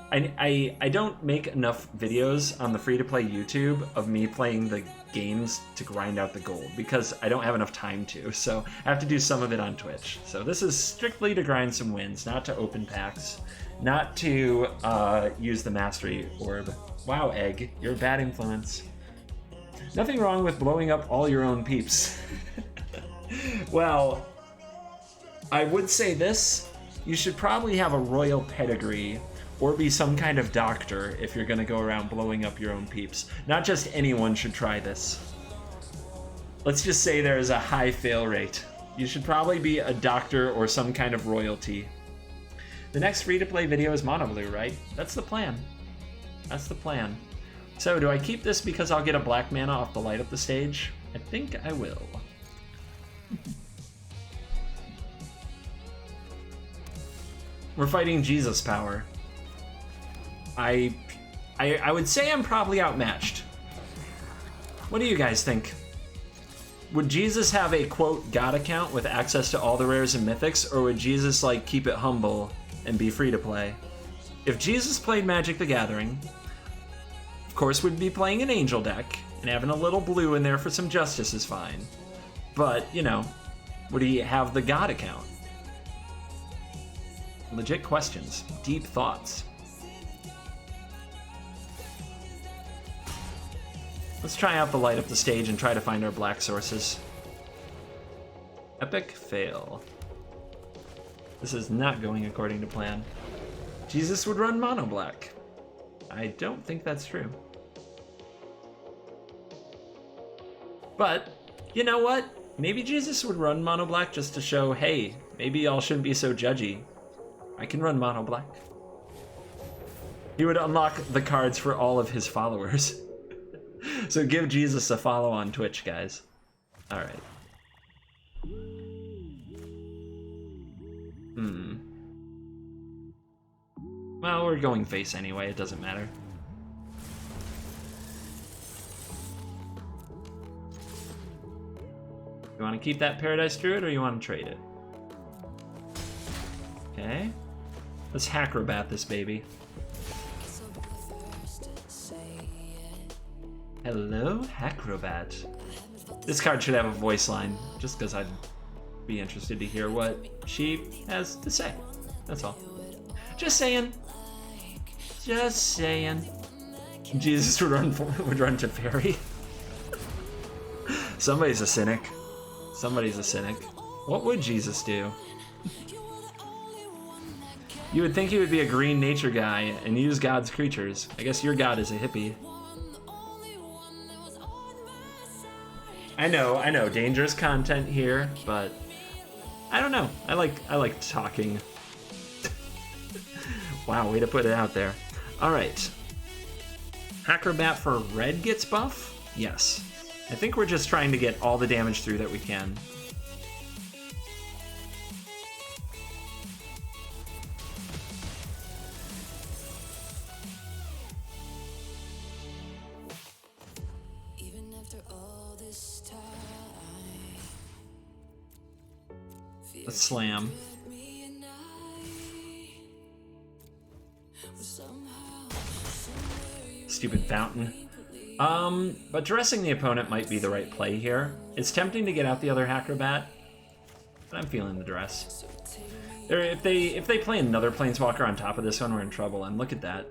I don't make enough videos on the free-to-play YouTube of me playing the games to grind out the gold, because I don't have enough time to, so I have to do some of it on Twitch. So this is strictly to grind some wins, not to open packs, not to use the Mastery Orb. Wow, Egg, you're a bad influence. Nothing wrong with blowing up all your own peeps. Well, I would say this, you should probably have a royal pedigree or be some kind of doctor if you're gonna go around blowing up your own peeps. Not just anyone should try this. Let's just say there is a high fail rate. You should probably be a doctor or some kind of royalty. The next free-to-play video is Mono Blue, right? That's the plan. That's the plan. So, do I keep this because I'll get a black mana off the light up the stage? I think I will. We're fighting Jesus power. I would say I'm probably outmatched. What do you guys think? Would Jesus have a, quote, God account with access to all the rares and mythics, or would Jesus, like, keep it humble and be free to play? If Jesus played Magic the Gathering, of course we'd be playing an Angel deck, and having a little blue in there for some justice is fine. But, you know, would he have the God account? Legit questions. Deep thoughts. Let's try out the light up the stage and try to find our black sources. Epic fail. This is not going according to plan. Jesus would run mono black. I don't think that's true. But, you know what? Maybe Jesus would run mono black just to show, hey, maybe y'all shouldn't be so judgy. I can run mono black. He would unlock the cards for all of his followers. So give Jesus a follow on Twitch, guys. Alright. Well, we're going face anyway, it doesn't matter. You want to keep that Paradise Druid, or you want to trade it? Okay. Let's Acrobat this baby. Hello, Acrobat. This card should have a voice line, just because I'd be interested to hear what she has to say. That's all. Just saying. Just saying. Jesus would run to Fairy. Somebody's a cynic. Somebody's a cynic. What would Jesus do? You would think he would be a green nature guy and use God's creatures. I guess your God is a hippie. I know, dangerous content here, but I don't know. I like talking. Wow, way to put it out there. All right. Acrobat for red gets buff? Yes. I think we're just trying to get all the damage through that we can. Let's slam. Stupid fountain. But dressing the opponent might be the right play here. It's tempting to get out the other Acrobat, but I'm feeling the dress. If they play another Planeswalker on top of this one, we're in trouble, and look at that.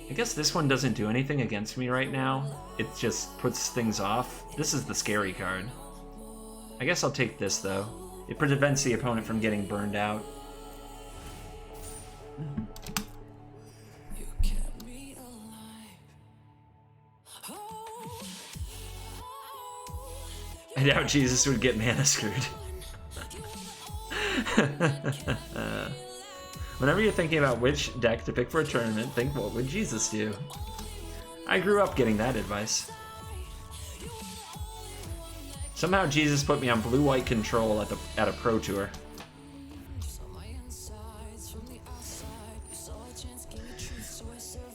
I guess this one doesn't do anything against me right now. It just puts things off. This is the scary card. I guess I'll take this, though. It prevents the opponent from getting burned out. I doubt Jesus would get mana screwed. Whenever you're thinking about which deck to pick for a tournament, think, what would Jesus do? I grew up getting that advice. Somehow Jesus put me on blue-white control at a pro tour.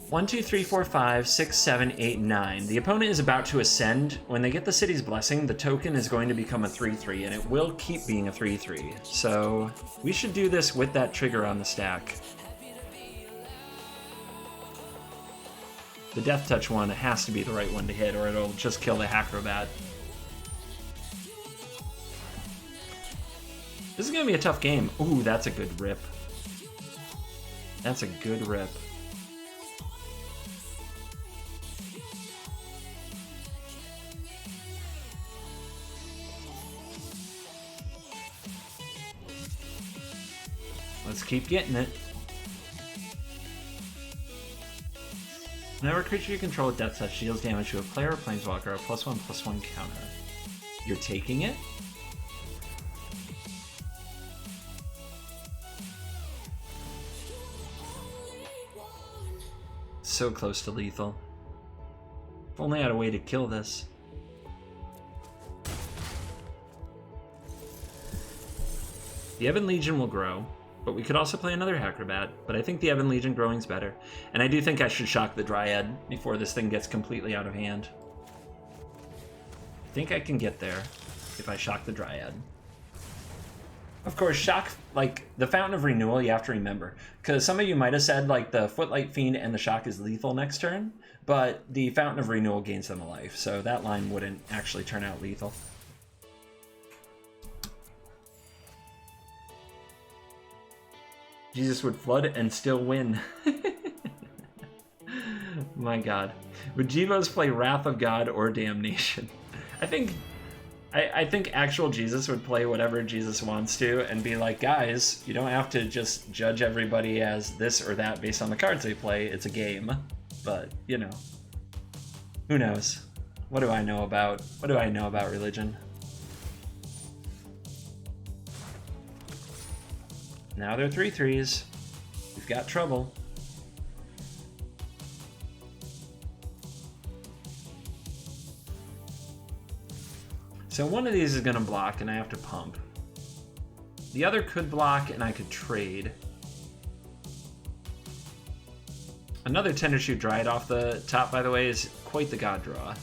1, 2, 3, 4, 5, 6, 7, 8, 9. The opponent is about to ascend. When they get the city's blessing, the token is going to become a 3/3, and it will keep being a 3/3. So we should do this with that trigger on the stack. The Death Touch one has to be the right one to hit, or it'll just kill the Acrobat. This is going to be a tough game. Ooh, that's a good rip. That's a good rip. Let's keep getting it. Whenever a creature you control with Death Touch deals damage to a player or planeswalker, a +1/+1 counter. You're taking it? So close to lethal. If only I had a way to kill this. The Ebon Legion will grow, but we could also play another Acrobat, but I think the Ebon Legion growing's better. And I do think I should shock the Dryad before this thing gets completely out of hand. I think I can get there if I shock the Dryad. Of course, shock, like, the Fountain of Renewal, you have to remember. Because some of you might have said, like, the Footlight Fiend and the shock is lethal next turn, but the Fountain of Renewal gains them a life, so that line wouldn't actually turn out lethal. Jesus would flood and still win. My god. Would Jivos play Wrath of God or Damnation? I think actual Jesus would play whatever Jesus wants to and be like, guys, you don't have to just judge everybody as this or that based on the cards they play. It's a game. But, you know. Who knows? What do I know about religion? Now they're 3/3s. We've got trouble. So one of these is going to block and I have to pump. The other could block and I could trade. Another Tender Shoot Dryad off the top, by the way, is quite the god draw.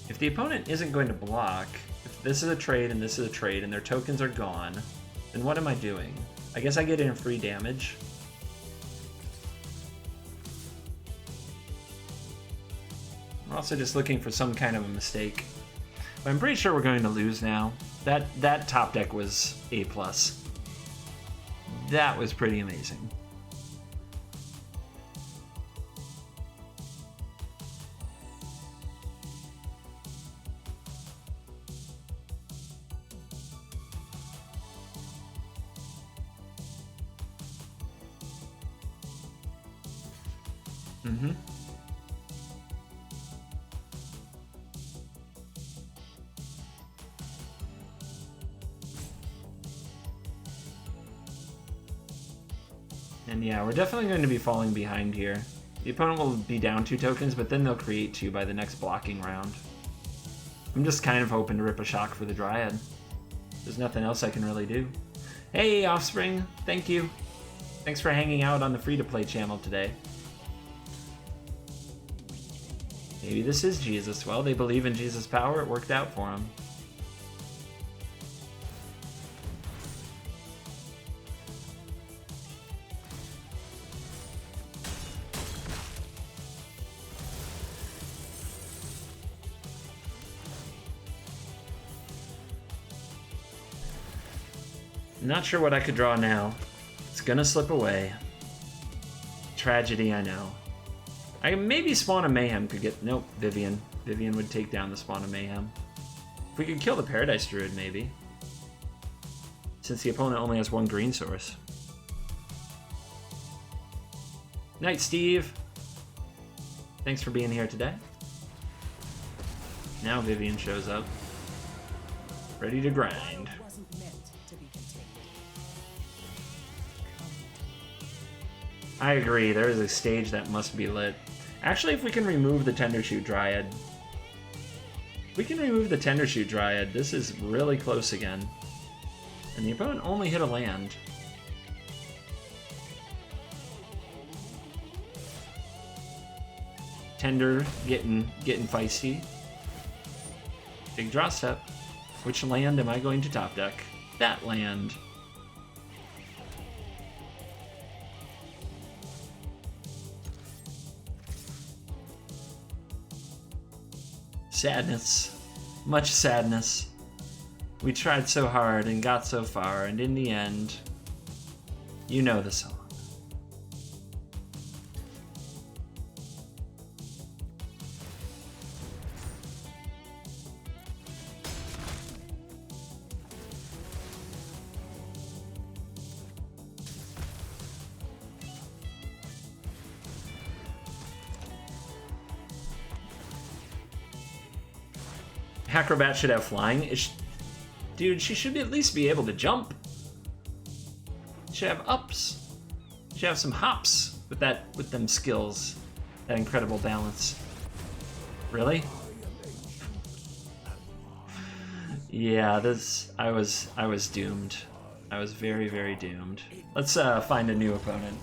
If the opponent isn't going to block, if this is a trade and this is a trade and their tokens are gone, then what am I doing? I guess I get in free damage. We're also just looking for some kind of a mistake. But I'm pretty sure we're going to lose now. That top deck was A+. That was pretty amazing. Mm-hmm. And yeah, we're definitely going to be falling behind here. The opponent will be down 2 tokens, but then they'll create 2 by the next blocking round. I'm just kind of hoping to rip a shock for the Dryad. There's nothing else I can really do. Hey, Offspring, thank you. Thanks for hanging out on the free-to-play channel today. Maybe this is Jesus. Well, they believe in Jesus' power. It worked out for them. Not sure what I could draw now. It's gonna slip away. Tragedy, I know. Maybe Spawn of Mayhem could get... Nope, Vivian. Vivian would take down the Spawn of Mayhem. If we could kill the Paradise Druid, maybe. Since the opponent only has 1 green source. Night, Steve. Thanks for being here today. Now Vivian shows up. Ready to grind. I agree, there is a stage that must be lit. Actually, if we can remove the Tendershoot Dryad. If we can remove the Tendershoot Dryad, this is really close again. And the opponent only hit a land. Tender getting feisty. Big draw step. Which land am I going to top deck? That land. Sadness. Much sadness. We tried so hard and got so far, and in the end, you know the song. Acrobat should have flying. Dude, she should at least be able to jump. She should have ups. She should have some hops with them skills. That incredible balance. Really? Yeah, I was doomed. I was very, very doomed. Let's find a new opponent.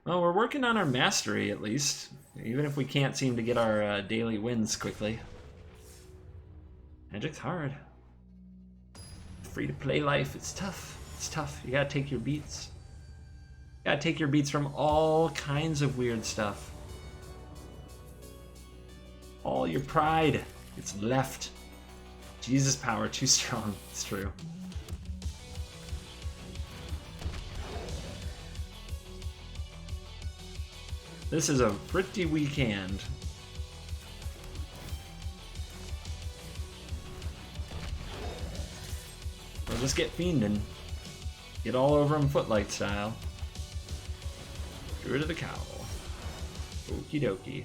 Well, we're working on our mastery, at least. Even if we can't seem to get our daily wins quickly. Magic's hard. Free-to-play life, it's tough. It's tough. You gotta take your beats. You gotta take your beats from all kinds of weird stuff. All your pride gets left. Jesus' power, too strong. It's true. This is a pretty weak hand. We'll just get fiending. Get all over him Footlight style. Get rid of the cowl. Okie dokie.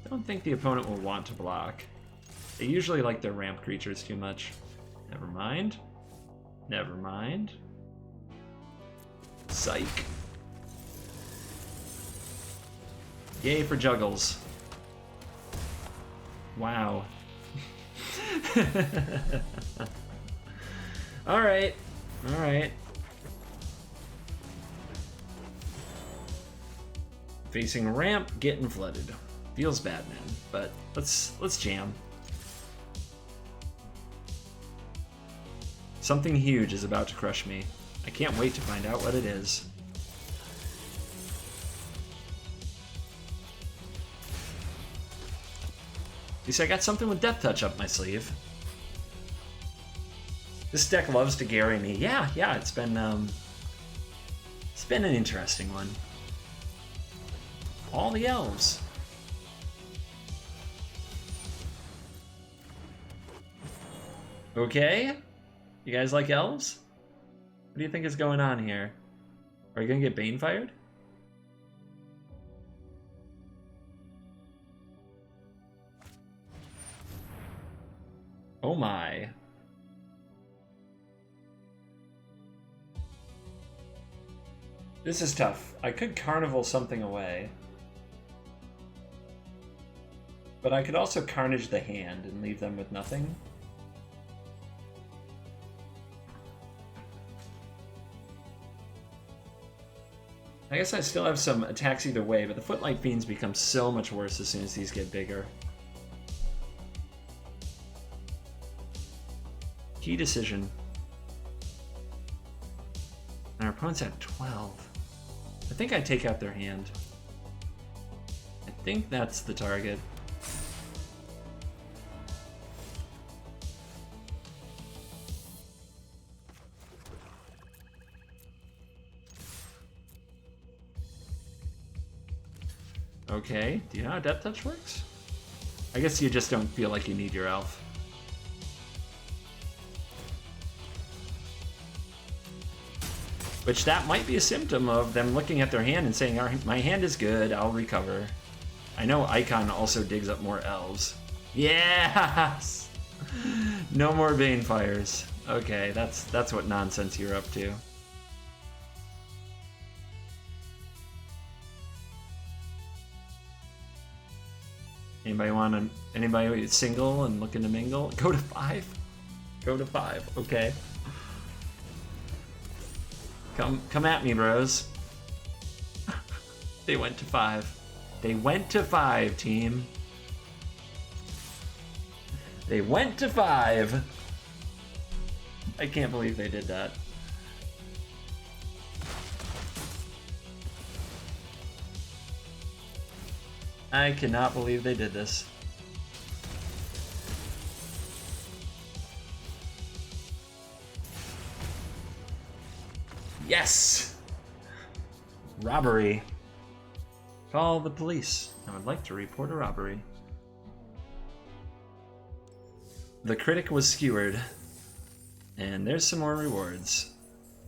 I don't think the opponent will want to block. They usually like their ramp creatures too much. Never mind. Never mind. Psych. Yay for juggles. Wow. Alright. Alright. Facing ramp, getting flooded. Feels bad, man. But let's jam. Something huge is about to crush me. I can't wait to find out what it is. At least I got something with Death Touch up my sleeve. This deck loves to Gary me. Yeah, it's been an interesting one. All the elves. Okay. You guys like elves? What do you think is going on here? Are you gonna get Bane fired? Oh my. This is tough. I could Carnival something away. But I could also Carnage the hand and leave them with nothing. I guess I still have some attacks either way, but the Footlight Fiends become so much worse as soon as these get bigger. Key decision. And our opponent's at 12. I think I take out their hand. I think that's the target. Okay, do you know how Death Touch works? I guess you just don't feel like you need your elf. Which that might be a symptom of them looking at their hand and saying, my hand is good, I'll recover. I know Icon also digs up more elves. Yes! No more Bane fires. Okay, that's what nonsense you're up to. Anybody single and looking to mingle? Go to 5. Go to 5. Okay. Come at me, bros. They went to 5. They went to 5, team. They went to 5. I can't believe they did that. I cannot believe they did this. Yes! Robbery. Call the police. I would like to report a robbery. The critic was skewered. And there's some more rewards.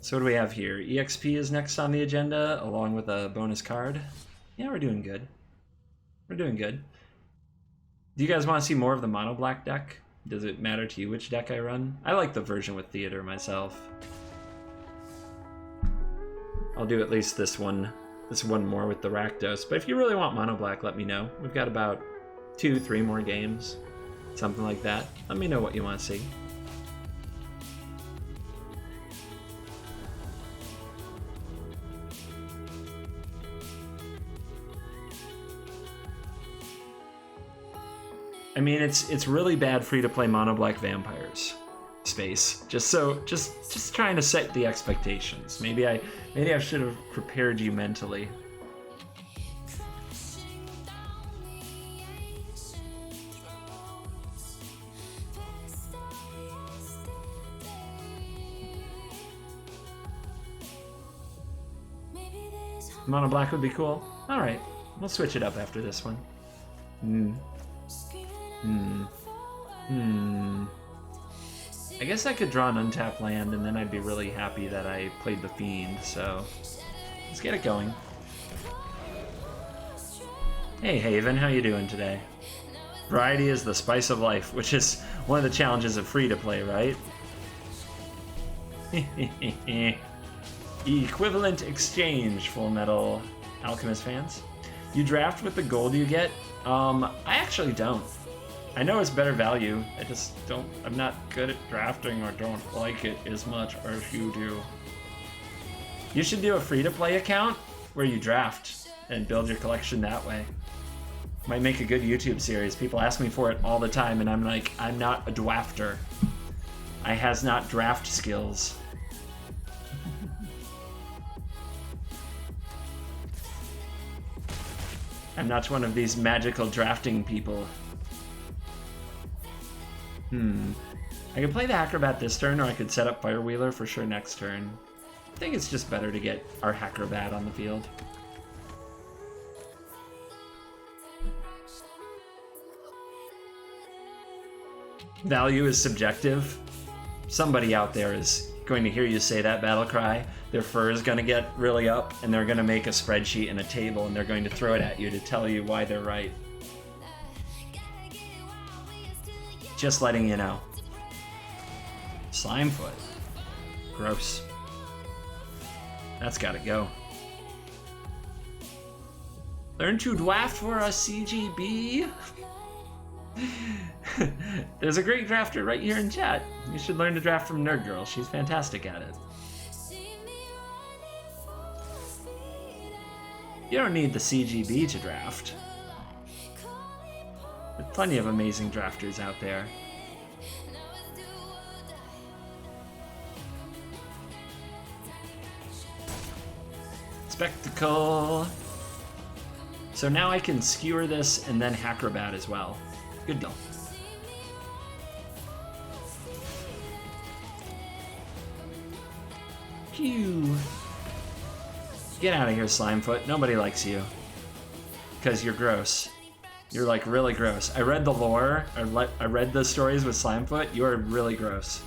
So what do we have here? EXP is next on the agenda, along with a bonus card. Yeah, we're doing good. We're doing good. Do you guys want to see more of the mono black deck? Does it matter to you which deck I run? I like the version with theater myself. I'll do at least this one more with the Rakdos. But if you really want mono black, let me know. We've got about 2-3 more games, something like that. Let me know what you want to see. I mean, it's really bad free-to-play mono-black vampires space. Just trying to set the expectations. Maybe I should have prepared you mentally. Mono black would be cool. All right, we'll switch it up after this one. I guess I could draw an untapped land, and then I'd be really happy that I played the Fiend, so let's get it going. Hey Haven, how you doing today? Variety is the spice of life, which is one of the challenges of free-to-play, right? Equivalent exchange, Full Metal Alchemist fans. You draft with the gold you get? I actually don't. I know it's better value, I'm not good at drafting or don't like it as much as you do. You should do a free-to-play account where you draft and build your collection that way. Might make a good YouTube series. People ask me for it all the time and I'm like, I'm not a drafter. I has not draft skills. I'm not one of these magical drafting people. I could play the Acrobat this turn, or I could set up Firewheeler for sure next turn. I think it's just better to get our Acrobat on the field. Value is subjective. Somebody out there is going to hear you say that battle cry. Their fur is going to get really up, and they're going to make a spreadsheet and a table, and they're going to throw it at you to tell you why they're right. Just letting you know. Slimefoot. Gross. That's gotta go. Learn to draft for a CGB. There's a great drafter right here in chat. You should learn to draft from Nerd Girl. She's fantastic at it. You don't need the CGB to draft. There's plenty of amazing drafters out there. Spectacle. So now I can skewer this and then Acrobat as well. Good deal. Pew. Get out of here, Slimefoot. Nobody likes you. Because you're gross. You're like really gross. I read the lore. I read the stories with Slimefoot. You are really gross.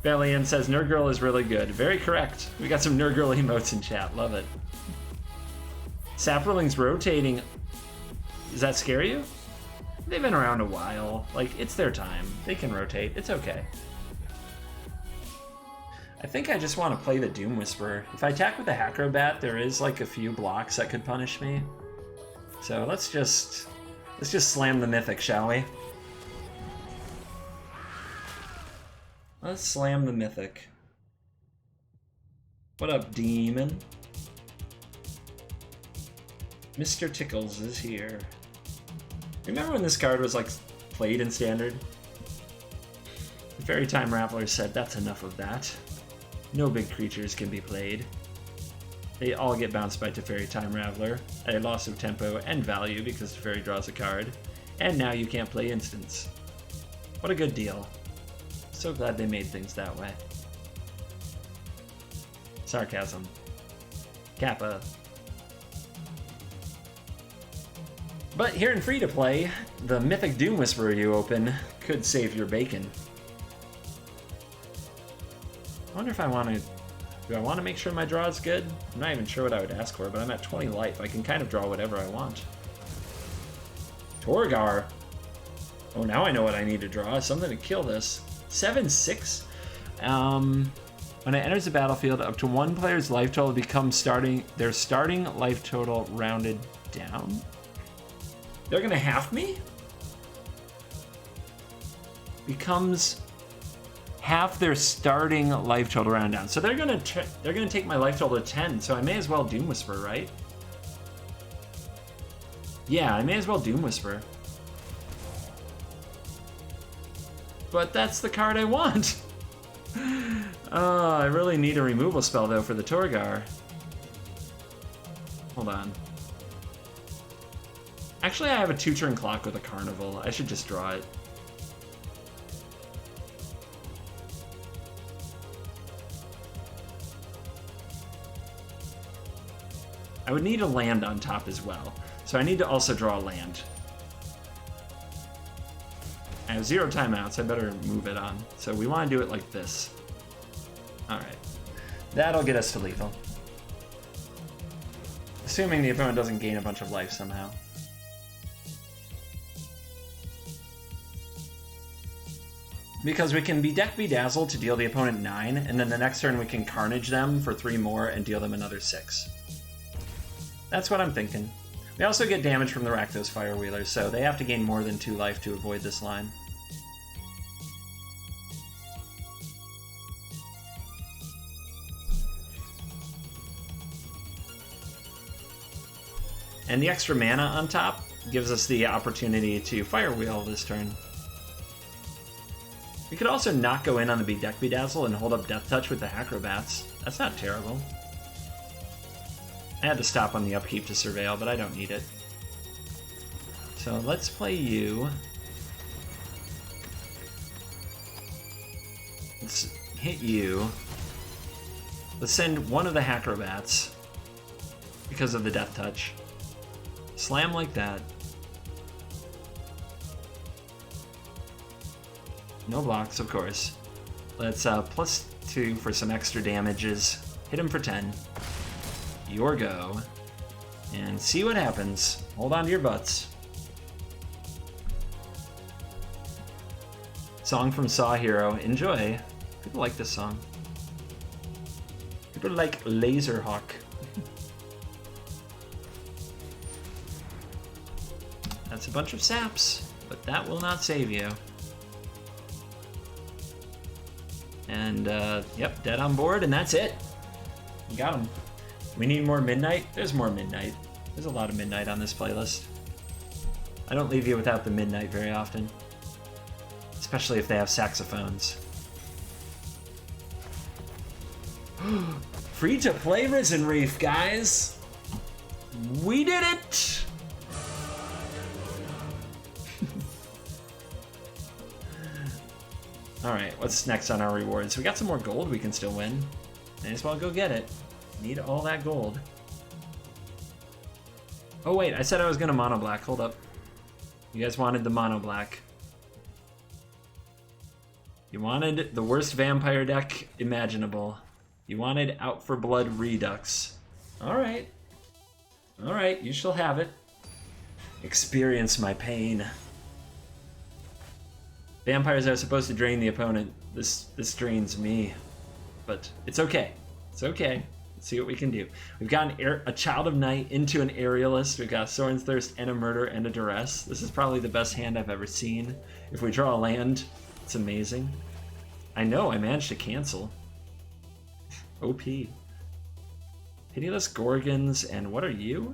Valiant says Nerd Girl is really good. Very correct. We got some Nerd Girl emotes in chat. Love it. Saproling's rotating. Does that scare you? They've been around a while. Like, it's their time. They can rotate. It's okay. I think I just want to play the Doom Whisperer. If I attack with the Acrobat, there is like a few blocks that could punish me. So let's just slam the Mythic, shall we? Let's slam the Mythic. What up, Demon? Mr. Tickles is here. Remember when this card was like played in Standard? The Fairy Time Raveler said, that's enough of that. No big creatures can be played. They all get bounced by Teferi Time Raveler at a loss of tempo and value because Teferi draws a card. And now you can't play instants. What a good deal. So glad they made things that way. Sarcasm. Kappa. But here in free-to-play, the Mythic Doom Whisperer you open could save your bacon. I wonder if I want to... Do I want to make sure my draw is good? I'm not even sure what I would ask for, but I'm at 20 life. I can kind of draw whatever I want. Torgar. Oh, now I know what I need to draw. Something to kill this. 7/6. When it enters the battlefield, up to one player's life total becomes their starting life total rounded down. They're gonna half me? Becomes half their starting life total round down. So they're gonna take my life total to 10. So I may as well Doom Whisper, right? Yeah, I may as well Doom Whisper. But that's the card I want. I really need a removal spell though for the Torgar. Hold on. Actually, I have a 2-turn clock with a Carnival. I should just draw it. I would need a land on top as well. So I need to also draw a land. I have 0 timeouts. I better move it on. So we want to do it like this. Alright. That'll get us to lethal. Assuming the opponent doesn't gain a bunch of life somehow. Because we can Bedazzle to deal the opponent 9, and then the next turn we can Carnage them for 3 more and deal them another 6. That's what I'm thinking. We also get damage from the Rakdos Firewheelers, so they have to gain more than 2 life to avoid this line. And the extra mana on top gives us the opportunity to Firewheel this turn. We could also not go in on the Bedazzle and hold up Death Touch with the Acrobats. That's not terrible. I had to stop on the upkeep to surveil, but I don't need it. So let's play you. Let's hit you. Let's send one of the Acrobats because of the Death Touch. Slam like that. No blocks, of course. Let's +2 for some extra damages. Hit him for 10. Your go. And see what happens. Hold on to your butts. Song from Saw Hero. Enjoy. People like this song. People like Laserhawk. That's a bunch of saps, but that will not save you. And, yep, dead on board, and that's it. We got him. We need more Midnight? There's more Midnight. There's a lot of Midnight on this playlist. I don't leave you without the Midnight very often. Especially if they have saxophones. Free to play Risen Reef, guys! We did it! Alright, what's next on our rewards? We got some more gold we can still win. May as well go get it. Need all that gold. Oh wait, I said I was gonna mono black. Hold up. You guys wanted the mono black. You wanted the worst vampire deck imaginable. You wanted Out for Blood Redux. Alright. Alright, you shall have it. Experience my pain. Vampires are supposed to drain the opponent. This drains me. But it's okay. It's okay. Let's see what we can do. We've got a Child of Night into an Aerialist. We've got Soren's Thirst and a Murder and a Duress. This is probably the best hand I've ever seen. If we draw a land, it's amazing. I know, I managed to cancel. OP. Pitiless Gorgons, and what are you?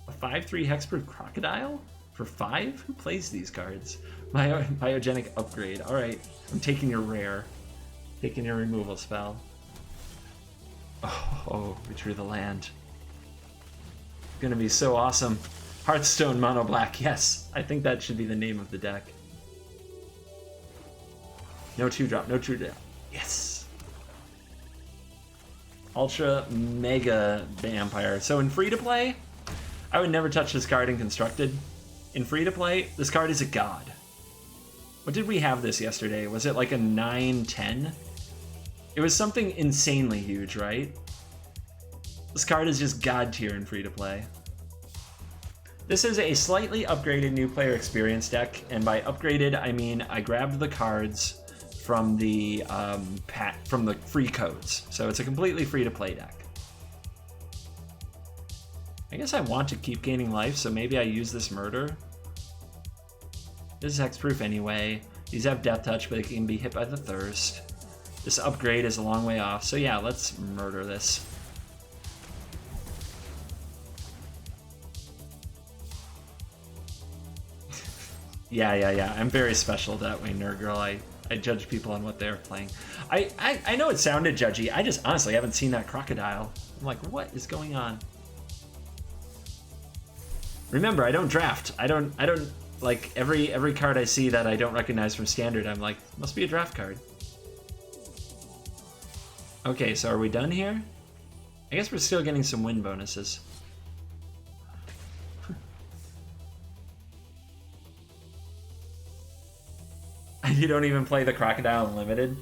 A 5/3 Hexproof Crocodile? For 5? Who plays these cards? Biogenic Upgrade. Alright, I'm taking your rare. Taking your removal spell. Oh, we drew the land. Gonna be so awesome. Hearthstone Mono Black, yes. I think that should be the name of the deck. No 2-drop, no 2-drop. Yes. Ultra Mega Vampire. So in free-to-play, I would never touch this card in Constructed. In free-to-play, this card is a god. What did we have this yesterday? Was it like a 9-10? It was something insanely huge, right? This card is just god tier in free-to-play. This is a slightly upgraded new player experience deck, and by upgraded, I mean I grabbed the cards from the free codes. So it's a completely free-to-play deck. I guess I want to keep gaining life, so maybe I use this Murder. This is hexproof anyway. These have Death Touch, but it can be hit by the Thirst. This upgrade is a long way off, so yeah, let's murder this. Yeah. I'm very special that way, Nerd Girl. I judge people on what they're playing. I know it sounded judgy. I just honestly haven't seen that crocodile. I'm like, what is going on? Remember, I don't draft. I don't like every card I see that I don't recognize from Standard, I'm like, must be a draft card. Okay, so are we done here? I guess we're still getting some win bonuses. You don't even play the Crocodile Unlimited?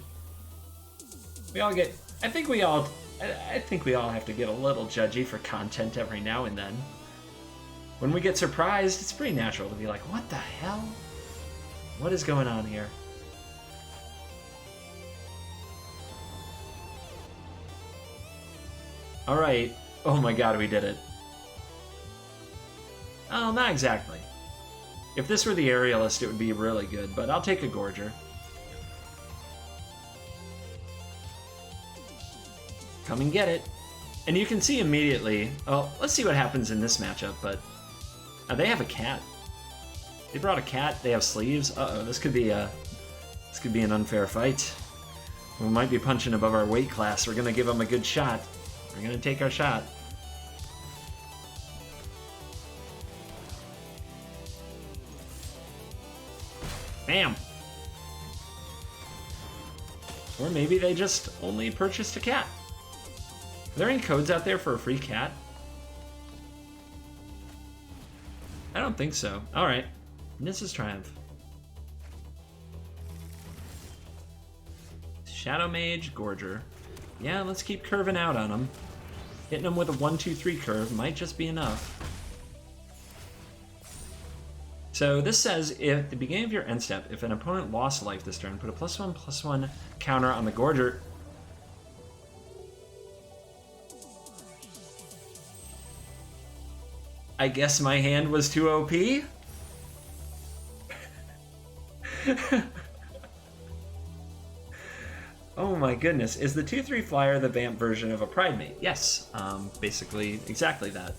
We all get... I think we all have to get a little judgy for content every now and then. When we get surprised, it's pretty natural to be like, what the hell? What is going on here? Alright. Oh my god, we did it. Oh, not exactly. If this were the Aerialist, it would be really good, but I'll take a Gorger. Come and get it. And you can see immediately... Oh, let's see what happens in this matchup, but... Oh, they have a cat. They brought a cat, they have sleeves. Uh-oh, this could be an unfair fight. We might be punching above our weight class. We're gonna give them a good shot. We're gonna take our shot. Bam! Or maybe they just only purchased a cat. Are there any codes out there for a free cat? I don't think so. Alright. Mrs. Triumph. Shadow Mage, Gorger. Yeah, let's keep curving out on them. Hitting them with a 1-2-3 curve might just be enough. So this says, if at the beginning of your end step, if an opponent lost life this turn, put a +1/+1 counter on the Gorger. I guess my hand was too OP? Oh my goodness. Is the 2/3 flyer the vamp version of a Pride Mate? Yes, basically exactly that.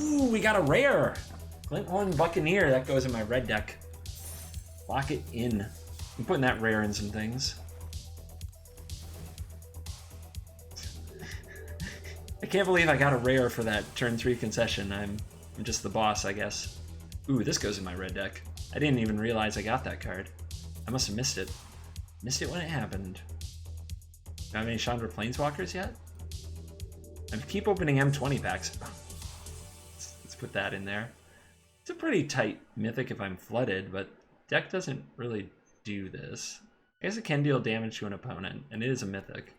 Ooh, we got a rare! Glinthorn Buccaneer, that goes in my red deck. Lock it in. I'm putting that rare in some things. I can't believe I got a rare for that turn 3 concession. I'm just the boss, I guess. Ooh, this goes in my red deck. I didn't even realize I got that card. I must have missed it. Missed it when it happened. Do I have any Chandra Planeswalkers yet? I keep opening M20 packs. Let's put that in there. It's a pretty tight mythic if I'm flooded, but deck doesn't really do this. I guess it can deal damage to an opponent, and it is a mythic.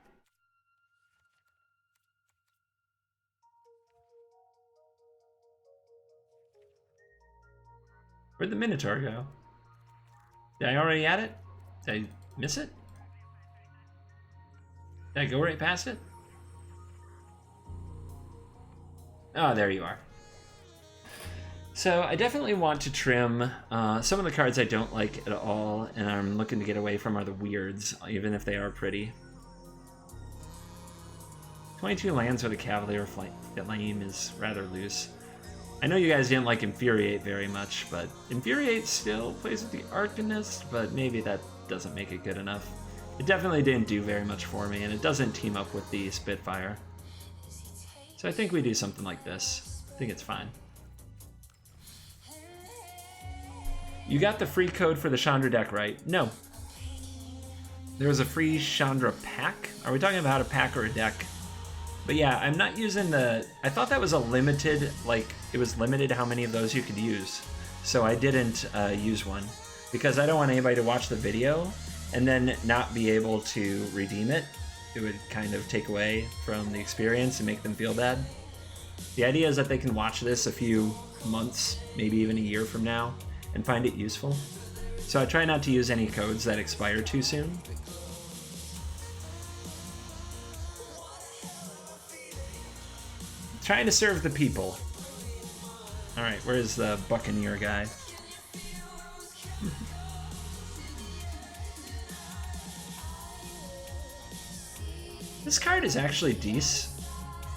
Where'd the Minotaur go? Did I already add it? Did I miss it? Did I go right past it? Oh, there you are. So I definitely want to trim some of the cards I don't like at all, and I'm looking to get away from are the weirds, even if they are pretty. 22 lands with a Cavalier Flame is rather loose. I know you guys didn't like Infuriate very much, but Infuriate still plays with the Arcanist, but maybe that doesn't make it good enough. It definitely didn't do very much for me, and it doesn't team up with the Spitfire. So I think we do something like this. I think it's fine. You got the free code for the Chandra deck, right? No. There was a free Chandra pack? Are we talking about a pack or a deck? But yeah, I'm not using the... I thought that was a limited, like, it was limited how many of those you could use. So I didn't use one. Because I don't want anybody to watch the video and then not be able to redeem it. It would kind of take away from the experience and make them feel bad. The idea is that they can watch this a few months, maybe even a year from now, and find it useful. So I try not to use any codes that expire too soon. Trying to serve the people. Alright, where's the Buccaneer guy? This card is actually decent.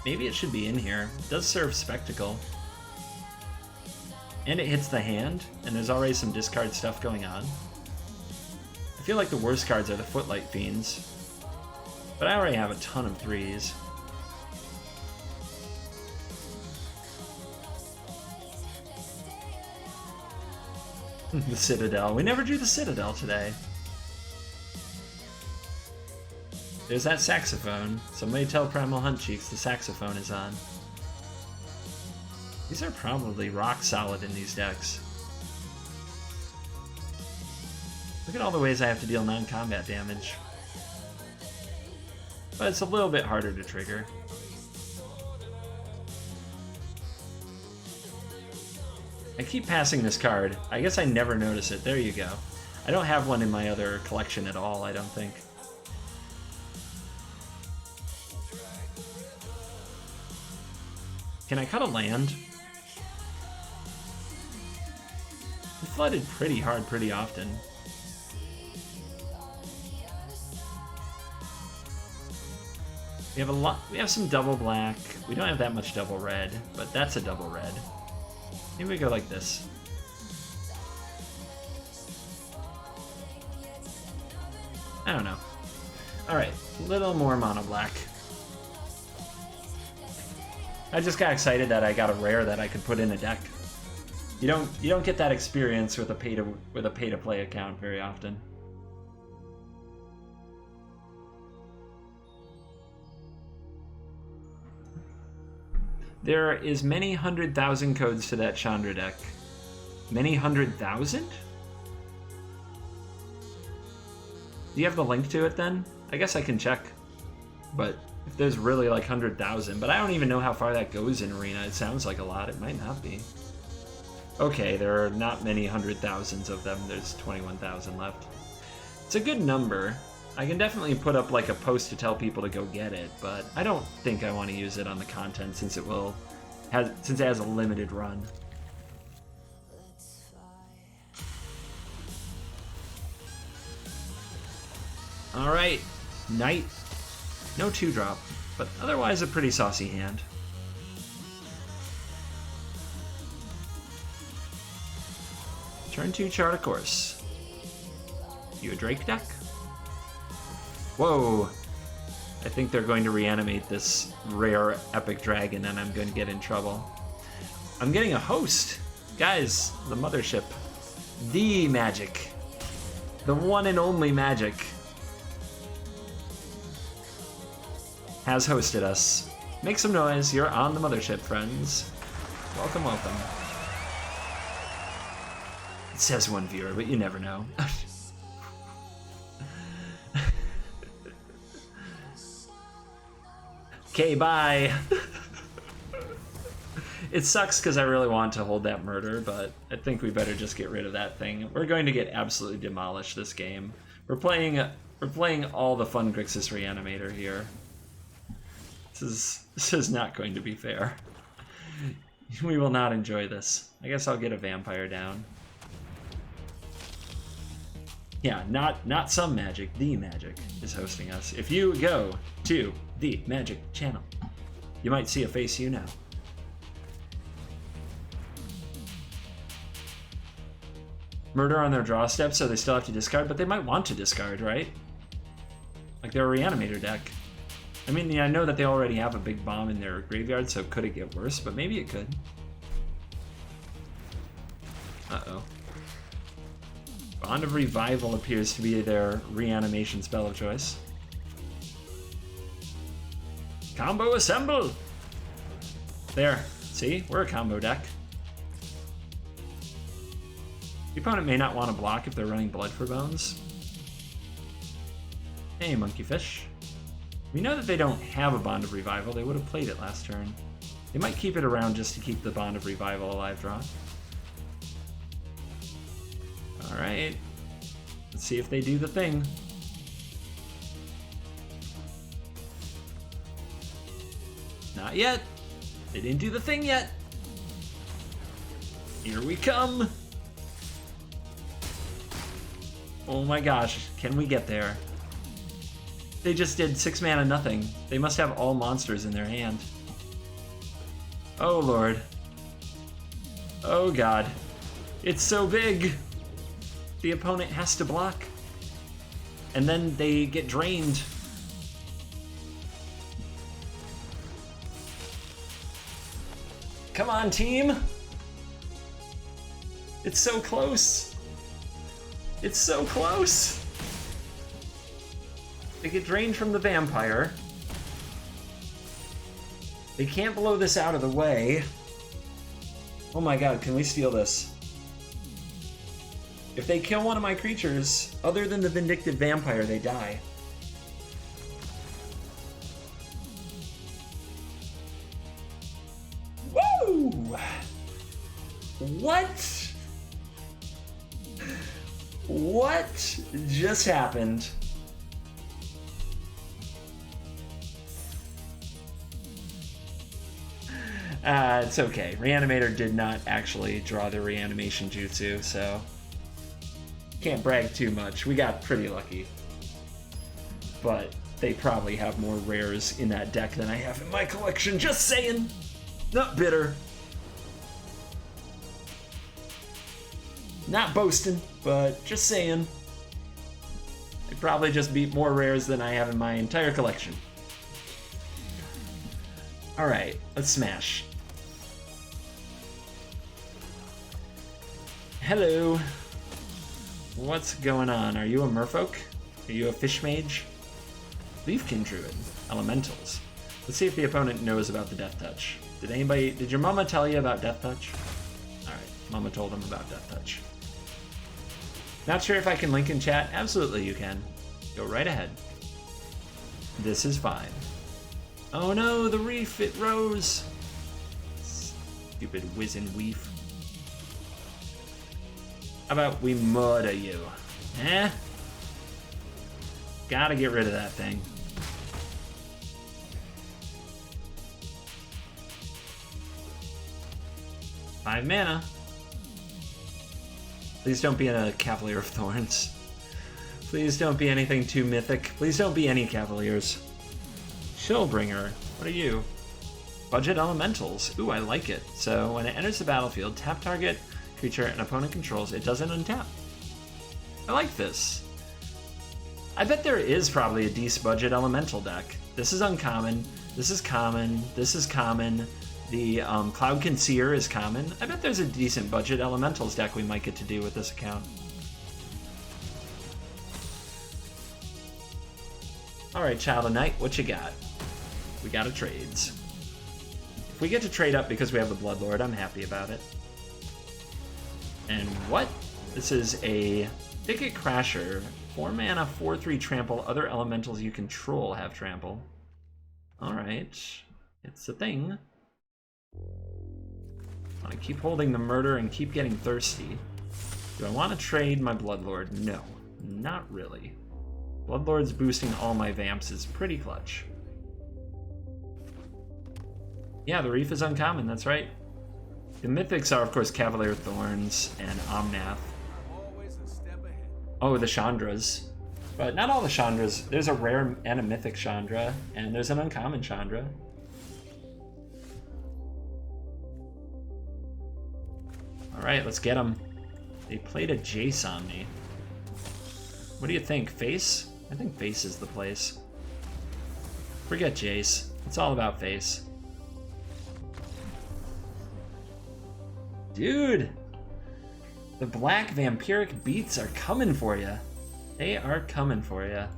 Maybe it should be in here. It does serve Spectacle. And it hits the hand, and there's already some discard stuff going on. I feel like the worst cards are the Footlight Fiends. But I already have a ton of 3s. The Citadel. We never drew the Citadel today. There's that saxophone. Somebody tell Primal Hunt Cheeks the saxophone is on. These are probably rock solid in these decks. Look at all the ways I have to deal non-combat damage. But it's a little bit harder to trigger. I keep passing this card. I guess I never notice it. There you go. I don't have one in my other collection at all, I don't think. Can I cut a land? We flooded pretty hard pretty often. We have a lot. We have some double black. We don't have that much double red, but that's a double red. Maybe we go like this. I don't know. Alright, a little more mono black. I just got excited that I got a rare that I could put in a deck. You don't get that experience with a pay to play account very often. There is many 100,000 codes to that Chandra deck. Many 100,000? Do you have the link to it then? I guess I can check. But if there's really like 100,000, but I don't even know how far that goes in Arena. It sounds like a lot. It might not be. Okay, there are not many 100,000s of them. There's 21,000 left. It's a good number. I can definitely put up like a post to tell people to go get it, but I don't think I want to use it on the content since it has a limited run. All right, Knight. No 2-drop, but otherwise a pretty saucy hand. Turn 2, chart a course. You a Drake deck? Whoa! I think they're going to reanimate this rare epic dragon and I'm going to get in trouble. I'm getting a host! Guys, the mothership. The Magic. The one and only Magic has hosted us. Make some noise, you're on the mothership, friends. Welcome, welcome. It says one viewer, but you never know. Okay, bye. It sucks because I really want to hold that murder, but I think we better just get rid of that thing. We're going to get absolutely demolished this game. We're playing all the Fun Grixis Reanimator here. This is not going to be fair. We will not enjoy this. I guess I'll get a vampire down. Yeah, not some Magic, the Magic is hosting us. If you go to the Magic channel, you might see a face you know. Murder on their draw step, so they still have to discard, but they might want to discard, right? Like their Reanimator deck. I mean, yeah, I know that they already have a big bomb in their graveyard, so could it get worse? But maybe it could. Uh-oh. Bond of Revival appears to be their reanimation spell of choice. Combo assemble! There. See? We're a combo deck. The opponent may not want to block if they're running Blood for Bones. Hey, Monkeyfish. We know that they don't have a Bond of Revival. They would have played it last turn. They might keep it around just to keep the Bond of Revival alive draw. Alright. Let's see if they do the thing. Not yet. They didn't do the thing yet. Here we come. Oh my gosh, can we get there? They just did 6 mana nothing. They must have all monsters in their hand. Oh lord. Oh god. It's so big! The opponent has to block. And then they get drained. Come on, team! It's so close! It's so close! They get drained from the vampire. They can't blow this out of the way. Oh my god, can we steal this? If they kill one of my creatures, other than the Vindictive Vampire, they die. Woo! What? What just happened? It's okay. Reanimator did not actually draw the reanimation jutsu, so can't brag too much. We got pretty lucky. But they probably have more rares in that deck than I have in my collection. Just saying! Not bitter. Not boasting, but just saying. They probably just beat more rares than I have in my entire collection. Alright, let's smash. Hello. What's going on? Are you a merfolk? Are you a fish mage? Leafkin druid. Elementals. Let's see if the opponent knows about the death touch. Did your mama tell you about death touch? Alright, mama told him about death touch. Not sure if I can link in chat? Absolutely you can. Go right ahead. This is fine. Oh no, the reef, it rose! Stupid whizzin' weef. How about we murder you? Eh? Gotta get rid of that thing. Five mana. Please don't be in a Cavalier of Thorns. Please don't be anything too mythic. Please don't be any Cavaliers. Shillbringer. What are you? Budget Elementals. Ooh, I like it. So when it enters the battlefield, tap target creature an opponent controls, it doesn't untap. I like this. I bet there is probably a decent budget elemental deck. This is uncommon. This is common. This is common. The Cloud Conceer is common. I bet there's a decent budget elementals deck we might get to do with this account. Alright, Child of Night, what you got? We got a trades. If we get to trade up because we have the Bloodlord, I'm happy about it. And what? This is a Thicket Crasher. 4 mana, 4/3 trample. Other elementals you control have trample. Alright. It's a thing. I want to keep holding the murder and keep getting thirsty. Do I want to trade my Bloodlord? No. Not really. Bloodlord's boosting all my Vamps is pretty clutch. Yeah, the Reef is uncommon, that's right. The Mythics are, of course, Cavalier Thorns and Omnath. Oh, the Chandras. But not all the Chandras. There's a rare and a mythic Chandra, and there's an uncommon Chandra. Alright, let's get them. They played a Jace on me. What do you think? Face? I think Face is the place. Forget Jace. It's all about Face. Dude! The black vampiric beats are coming for you. They are coming for you.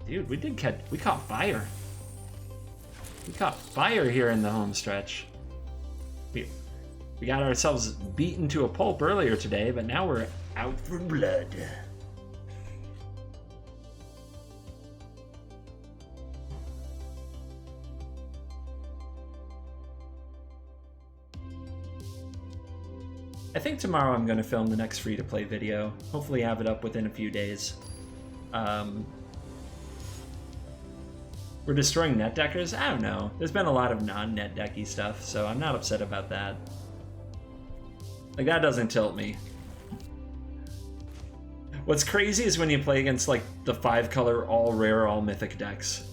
Dude, we caught fire. We caught fire here in the home stretch. We got ourselves beaten to a pulp earlier today, but now we're out for blood. I think tomorrow I'm going to film the next free-to-play video. Hopefully have it up within a few days. We're destroying net deckers? I don't know. There's been a lot of non-net decky stuff, so I'm not upset about that. Like, that doesn't tilt me. What's crazy is when you play against, like, the 5-color, all-rare, all-mythic decks.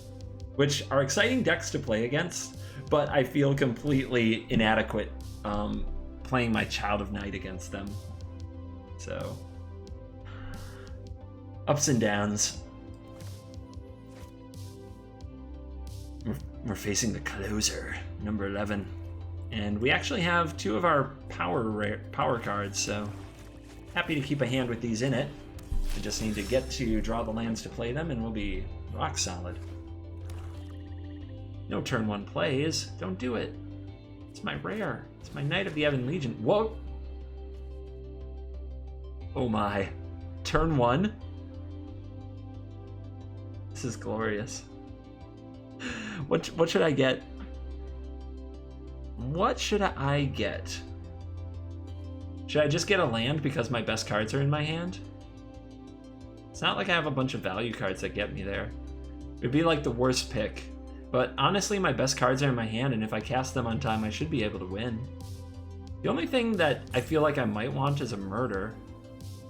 Which are exciting decks to play against, but I feel completely inadequate playing my Child of Night against them. So, ups and downs. We're facing the closer, number 11. And we actually have 2 of our power cards, so happy to keep a hand with these in it. We just need to get to draw the lands to play them, and we'll be rock solid. No turn 1 plays. Don't do it. It's my rare. It's my Knight of the Ebon Legion. Whoa! Oh my. Turn 1? This is glorious. What should I get? What should I get? Should I just get a land because my best cards are in my hand? It's not like I have a bunch of value cards that get me there. It'd be like the worst pick. But honestly, my best cards are in my hand, and if I cast them on time, I should be able to win. The only thing that I feel like I might want is a murder.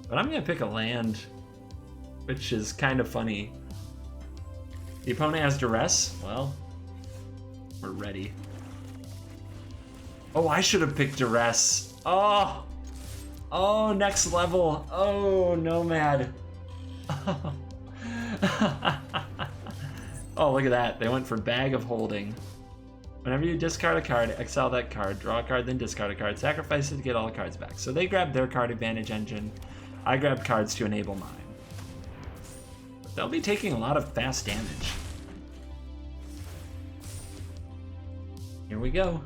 But I'm going to pick a land, which is kind of funny. The opponent has duress? Well, we're ready. Oh, I should have picked duress. Oh! Oh, next level. Oh, Nomad. Oh, look at that. They went for Bag of Holding. Whenever you discard a card, exile that card, draw a card, then discard a card, sacrifice it to get all the cards back. So they grabbed their card advantage engine. I grabbed cards to enable mine. But they'll be taking a lot of fast damage. Here we go.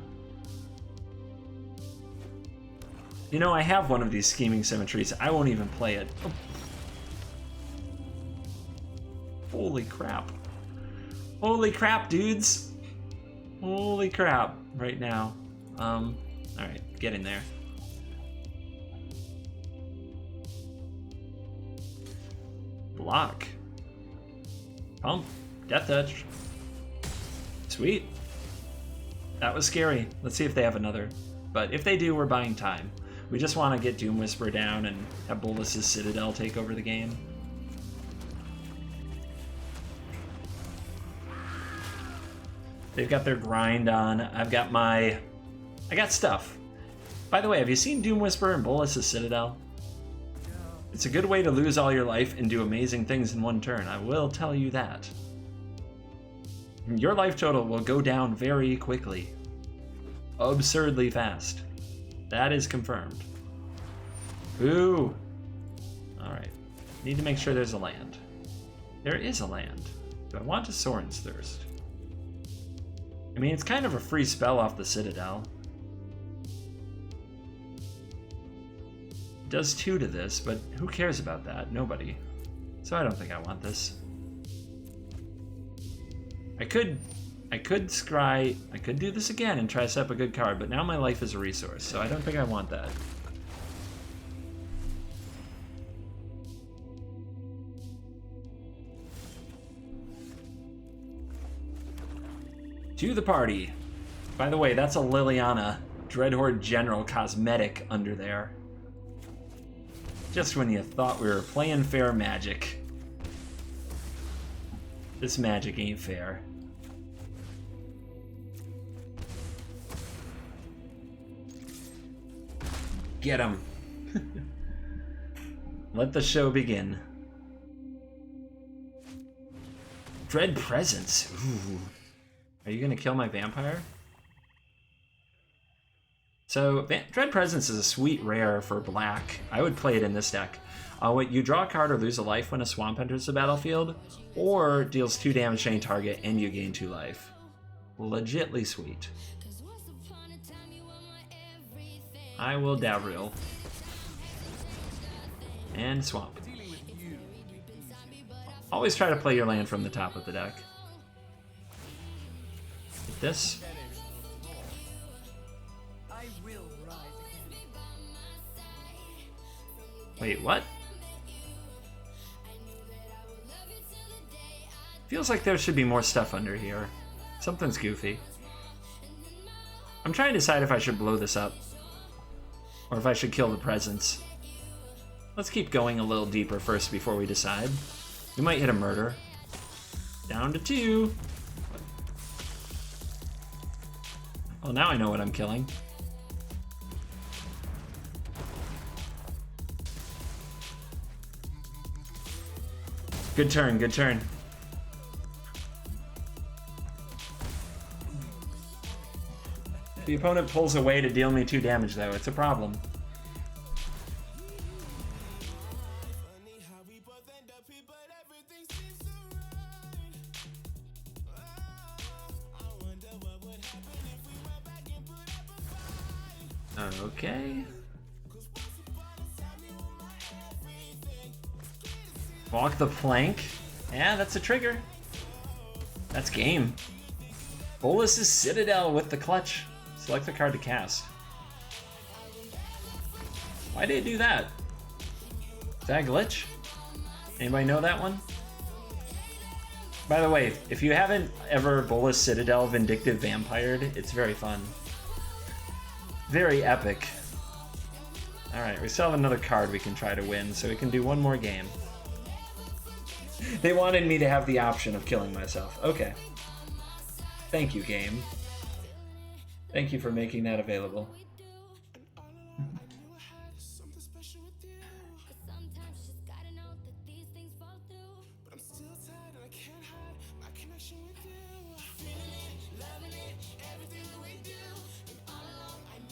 You know, I have one of these scheming symmetries. I won't even play it. Oh. Holy crap. Holy crap, dudes. Holy crap right now. Alright, get in there. Block. Pump. Death touch. Sweet. That was scary. Let's see if they have another. But if they do, we're buying time. We just want to get Doom Whisperer down and have Bolus's Citadel take over the game. They've got their grind on. I got stuff. By the way, have you seen Doom Whisperer and Bolus's Citadel? It's a good way to lose all your life and do amazing things in one turn. I will tell you that. Your life total will go down very quickly. Absurdly fast. That is confirmed. Ooh. Alright. Need to make sure there's a land. There is a land. Do I want a Soren's Thirst? I mean, it's kind of a free spell off the Citadel. It does 2 to this, but who cares about that? Nobody. So I don't think I want this. I could scry, I could do this again and try to set up a good card, but now my life is a resource, so I don't think I want that. To the party. By the way, that's a Liliana Dreadhorde General cosmetic under there. Just when you thought we were playing fair Magic. This Magic ain't fair. Get him. Let the show begin. Dread Presence. Ooh. Are you gonna kill my vampire? So, Dread Presence is a sweet rare for black. I would play it in this deck. You draw a card or lose a life when a swamp enters the battlefield, or deals 2 damage to any target and you gain 2 life. Legitly sweet. I will Davril. And swamp. Always try to play your land from the top of the deck. Get this. Wait, what? Feels like there should be more stuff under here. Something's goofy. I'm trying to decide if I should blow this up. Or if I should kill the presence. Let's keep going a little deeper first before we decide. We might hit a murder. Down to 2. Well, now I know what I'm killing. Good turn, good turn. The opponent pulls away to deal me 2 damage, though. It's a problem. Okay. Walk the plank. Yeah, that's a trigger. That's game. Bolus's Citadel with the clutch. Select the card to cast. Why did it do that? Is that a glitch? Anybody know that one? By the way, if you haven't ever Bolus Citadel Vindictive Vampired, it's very fun. Very epic. Alright, we still have another card we can try to win, so we can do one more game. They wanted me to have the option of killing myself. Okay. Thank you, game. Thank you for making that available.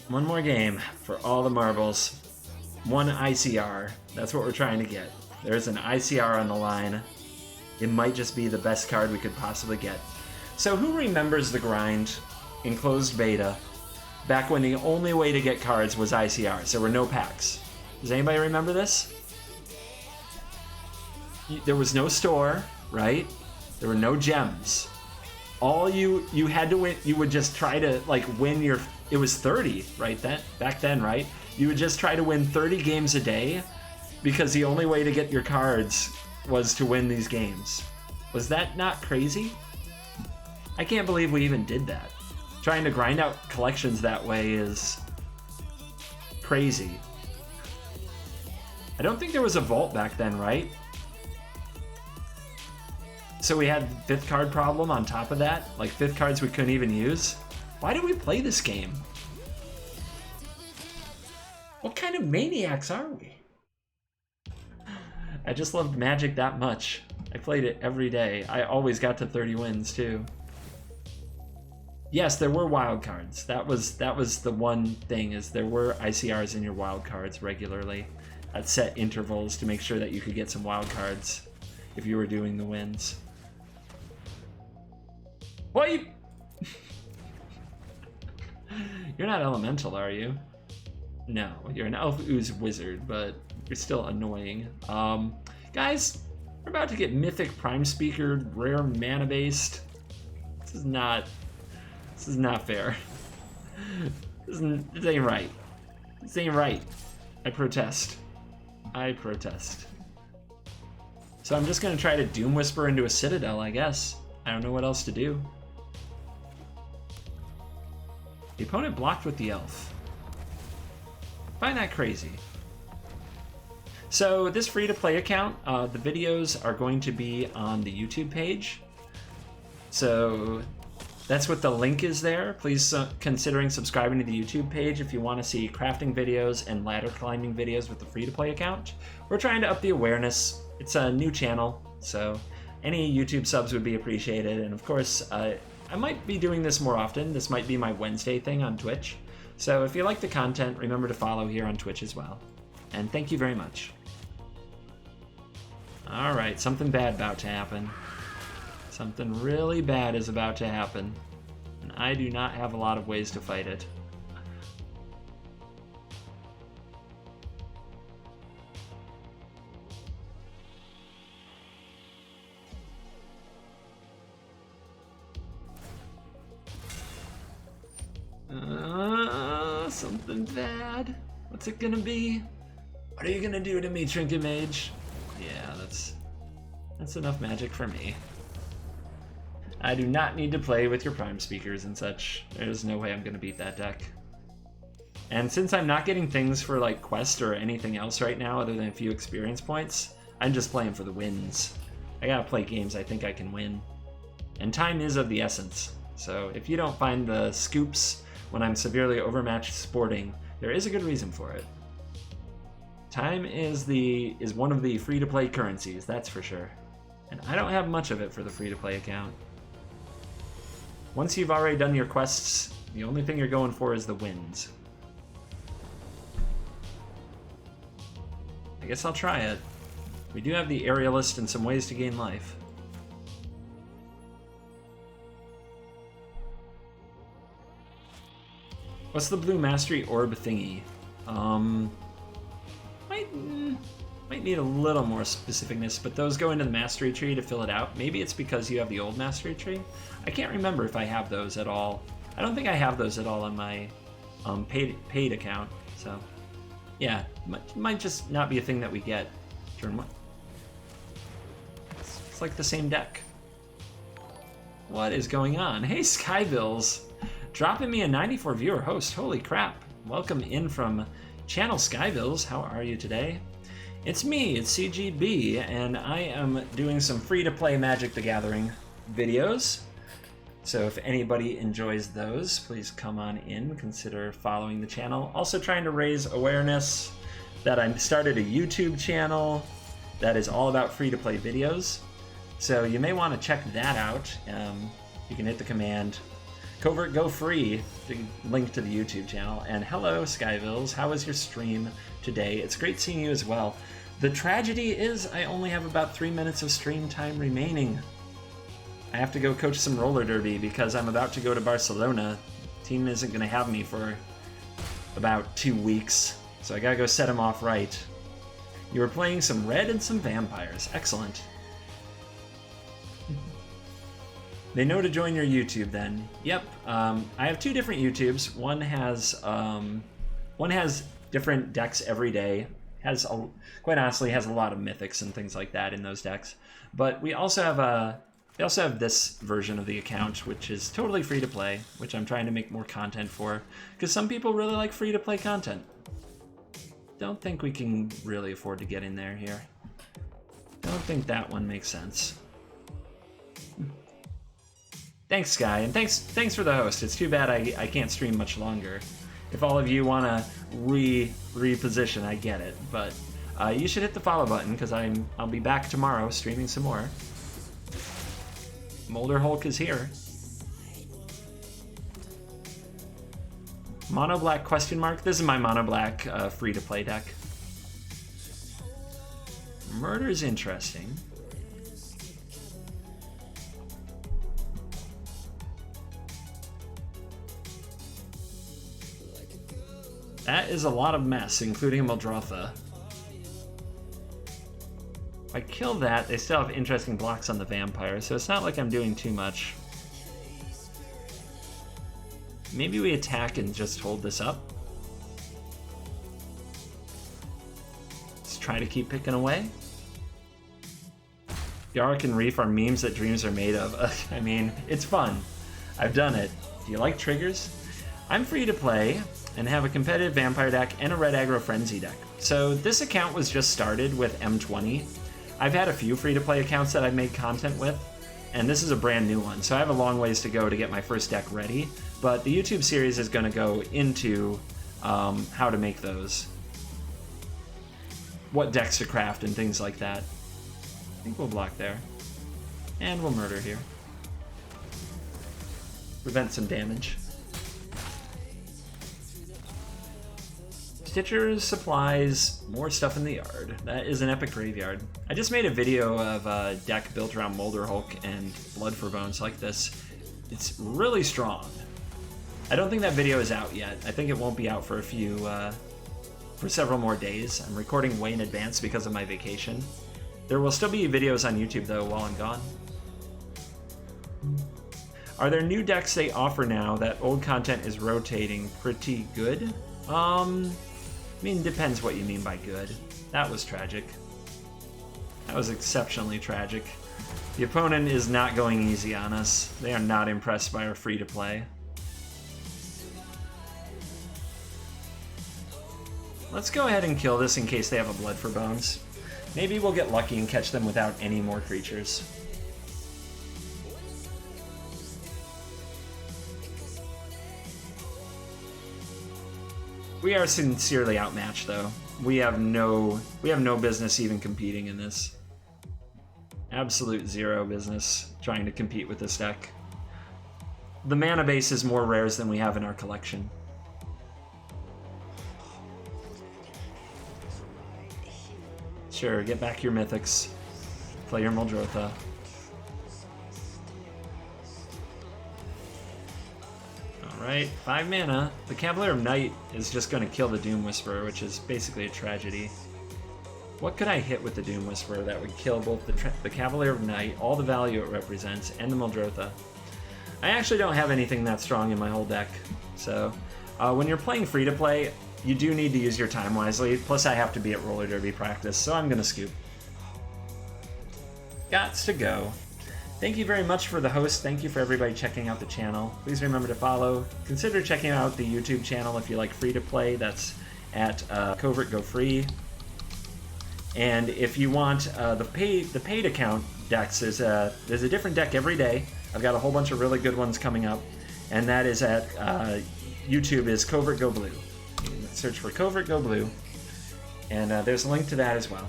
One more game for all the marbles. One ICR. That's what we're trying to get. There's an ICR on the line. It might just be the best card we could possibly get. So who remembers the grind in closed beta back when the only way to get cards was ICRs? There were no packs. Does anybody remember this? There was no store, right? There were no gems. All you had to win, you would just try to like win your, it was 30, right? Back then, right? You would just try to win 30 games a day because the only way to get your cards was to win these games. Was that not crazy? I can't believe we even did that. Trying to grind out collections that way is crazy. I don't think there was a vault back then, right? So we had 5th card problem on top of that? Like 5th cards we couldn't even use? Why do we play this game? What kind of maniacs are we? I just loved Magic that much. I played it every day. I always got to 30 wins too. Yes, there were wild cards. That was the one thing, is there were ICRs in your wild cards regularly at set intervals to make sure that you could get some wild cards if you were doing the wins. What? You're not elemental, are you? No, you're an elf ooze wizard, but you're still annoying. Guys, we're about to get mythic prime speaker, rare mana based. This is not fair. This ain't right. This ain't right. I protest. I protest. So I'm just gonna try to Doom Whisper into a Citadel, I guess. I don't know what else to do. The opponent blocked with the elf. Find that crazy. So this free-to-play account, the videos are going to be on the YouTube page. So that's what the link is there. Please considering subscribing to the YouTube page if you want to see crafting videos and ladder climbing videos with the free-to-play account. We're trying to up the awareness. It's a new channel, so any YouTube subs would be appreciated. And of course, I might be doing this more often. This might be my Wednesday thing on Twitch. So if you like the content, remember to follow here on Twitch as well. And thank you very much. Alright, something bad about to happen. Something really bad is about to happen. And I do not have a lot of ways to fight it. Something bad. What's it gonna be? What are you gonna do to me, Trinket Mage? Yeah, that's enough magic for me. I do not need to play with your prime speakers and such. There's no way I'm gonna beat that deck. And since I'm not getting things for like quest or anything else right now other than a few experience points, I'm just playing for the wins. I gotta play games I think I can win. And time is of the essence. So if you don't find the scoops when I'm severely overmatched sporting, there is a good reason for it. Time is one of the free-to-play currencies, that's for sure. And I don't have much of it for the free-to-play account. Once you've already done your quests, the only thing you're going for is the wins. I guess I'll try it. We do have the Aerialist and some ways to gain life. What's the blue mastery orb thingy? Might need a little more specificness, but those go into the mastery tree to fill it out. Maybe it's because you have the old mastery tree. I can't remember if I have those at all. I don't think I have those at all on my paid account. So yeah, might just not be a thing that we get turn one. It's like the same deck. What is going on? Hey, Skybills! Dropping me a 94 viewer host. Holy crap. Welcome in from Channel Skybills. How are you today? It's me, it's CGB, and I am doing some free-to-play Magic the Gathering videos. So if anybody enjoys those, please come on in, consider following the channel. Also trying to raise awareness that I started a YouTube channel that is all about free-to-play videos. So you may want to check that out. You can hit the command Covert Go Free, the link to the YouTube channel. And hello, Skyvilles. How was your stream today? It's great seeing you as well. The tragedy is I only have about 3 minutes of stream time remaining. I have to go coach some roller derby because I'm about to go to Barcelona. Team isn't going to have me for about 2 weeks, so I gotta go set him off right. You were playing some red and some vampires. Excellent. They know to join your YouTube then. Yep. I have 2 different YouTubes. One has different decks every day. Quite honestly, has a lot of mythics and things like that in those decks. But we also have this version of the account, which is totally free to play, which I'm trying to make more content for, because some people really like free to play content. Don't think we can really afford to get in there here. Don't think that one makes sense. Thanks, Sky, and thanks for the host. It's too bad I can't stream much longer. If all of you want to reposition, I get it, but you should hit the follow button because I'll be back tomorrow streaming some more. Molder Hulk is here. Mono Black question mark? This is my Mono Black free to play deck. Murder is interesting. That is a lot of mess, including a Muldrotha. If I kill that, they still have interesting blocks on the vampire, so it's not like I'm doing too much. Maybe we attack and just hold this up. Let's try to keep picking away. Yarok and Reef are memes that dreams are made of. I mean, it's fun. I've done it. Do you like triggers? I'm free to play and have a competitive vampire deck and a red aggro frenzy deck. So this account was just started with M20. I've had a few free-to-play accounts that I've made content with, and this is a brand new one, so I have a long ways to go to get my first deck ready, but the YouTube series is going to go into how to make those, what decks to craft, and things like that. I think we'll block there, and we'll murder here. Prevent some damage. Stitchers, supplies, more stuff in the yard. That is an epic graveyard. I just made a video of a deck built around Molder Hulk and Blood for Bones like this. It's really strong. I don't think that video is out yet. I think it won't be out for for several more days. I'm recording way in advance because of my vacation. There will still be videos on YouTube though while I'm gone. Are there new decks they offer now that old content is rotating pretty good? I mean, depends what you mean by good. That was tragic. That was exceptionally tragic. The opponent is not going easy on us. They are not impressed by our free-to-play. Let's go ahead and kill this in case they have a Blood for Bones. Maybe we'll get lucky and catch them without any more creatures. We are sincerely outmatched, though. We have no business even competing in this. Absolute zero business trying to compete with this deck. The mana base is more rares than we have in our collection. Sure, get back your mythics. Play your Muldrotha. Alright, 5 mana. The Cavalier of Night is just going to kill the Doom Whisperer, which is basically a tragedy. What could I hit with the Doom Whisperer that would kill both the Cavalier of Night, all the value it represents, and the Muldrotha? I actually don't have anything that strong in my whole deck, so when you're playing free-to-play, you do need to use your time wisely, plus I have to be at roller derby practice, so I'm going to scoop. Gots to go. Thank you very much for the host. Thank you for everybody checking out the channel. Please remember to follow. Consider checking out the YouTube channel if you like free-to-play. That's at Covert Go Free. And if you want the paid account decks, there's a different deck every day. I've got a whole bunch of really good ones coming up, and that is at YouTube is Covert Go Blue. You can search for Covert Go Blue, and there's a link to that as well.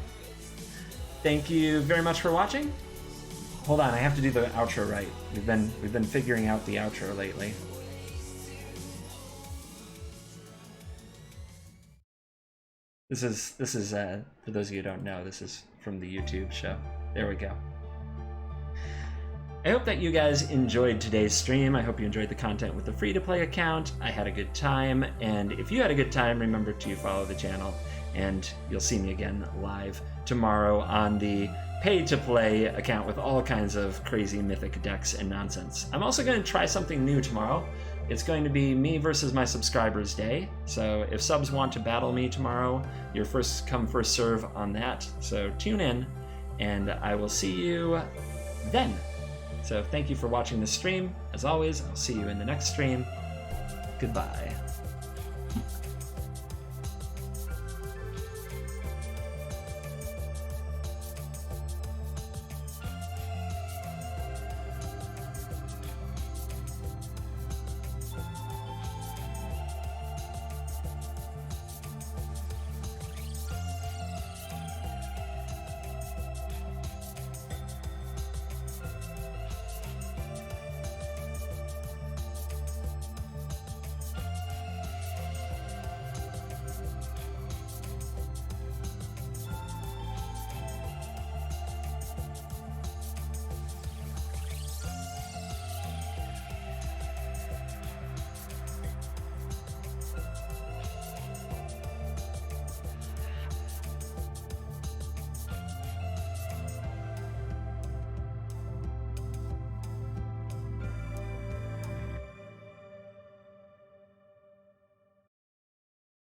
Thank you very much for watching. Hold on, I have to do the outro right. We've been figuring out the outro lately. This is for those of you who don't know, this is from the YouTube show. There we go. I hope that you guys enjoyed today's stream. I hope you enjoyed the content with the free-to-play account. I had a good time, and if you had a good time, remember to follow the channel, and you'll see me again live tomorrow on the pay-to-play account with all kinds of crazy mythic decks and nonsense. I'm also going to try something new tomorrow. It's going to be me versus my subscribers day. So if subs want to battle me tomorrow, you're first come, first serve on that. So tune in, and I will see you then. So thank you for watching this stream. As always, I'll see you in the next stream. Goodbye.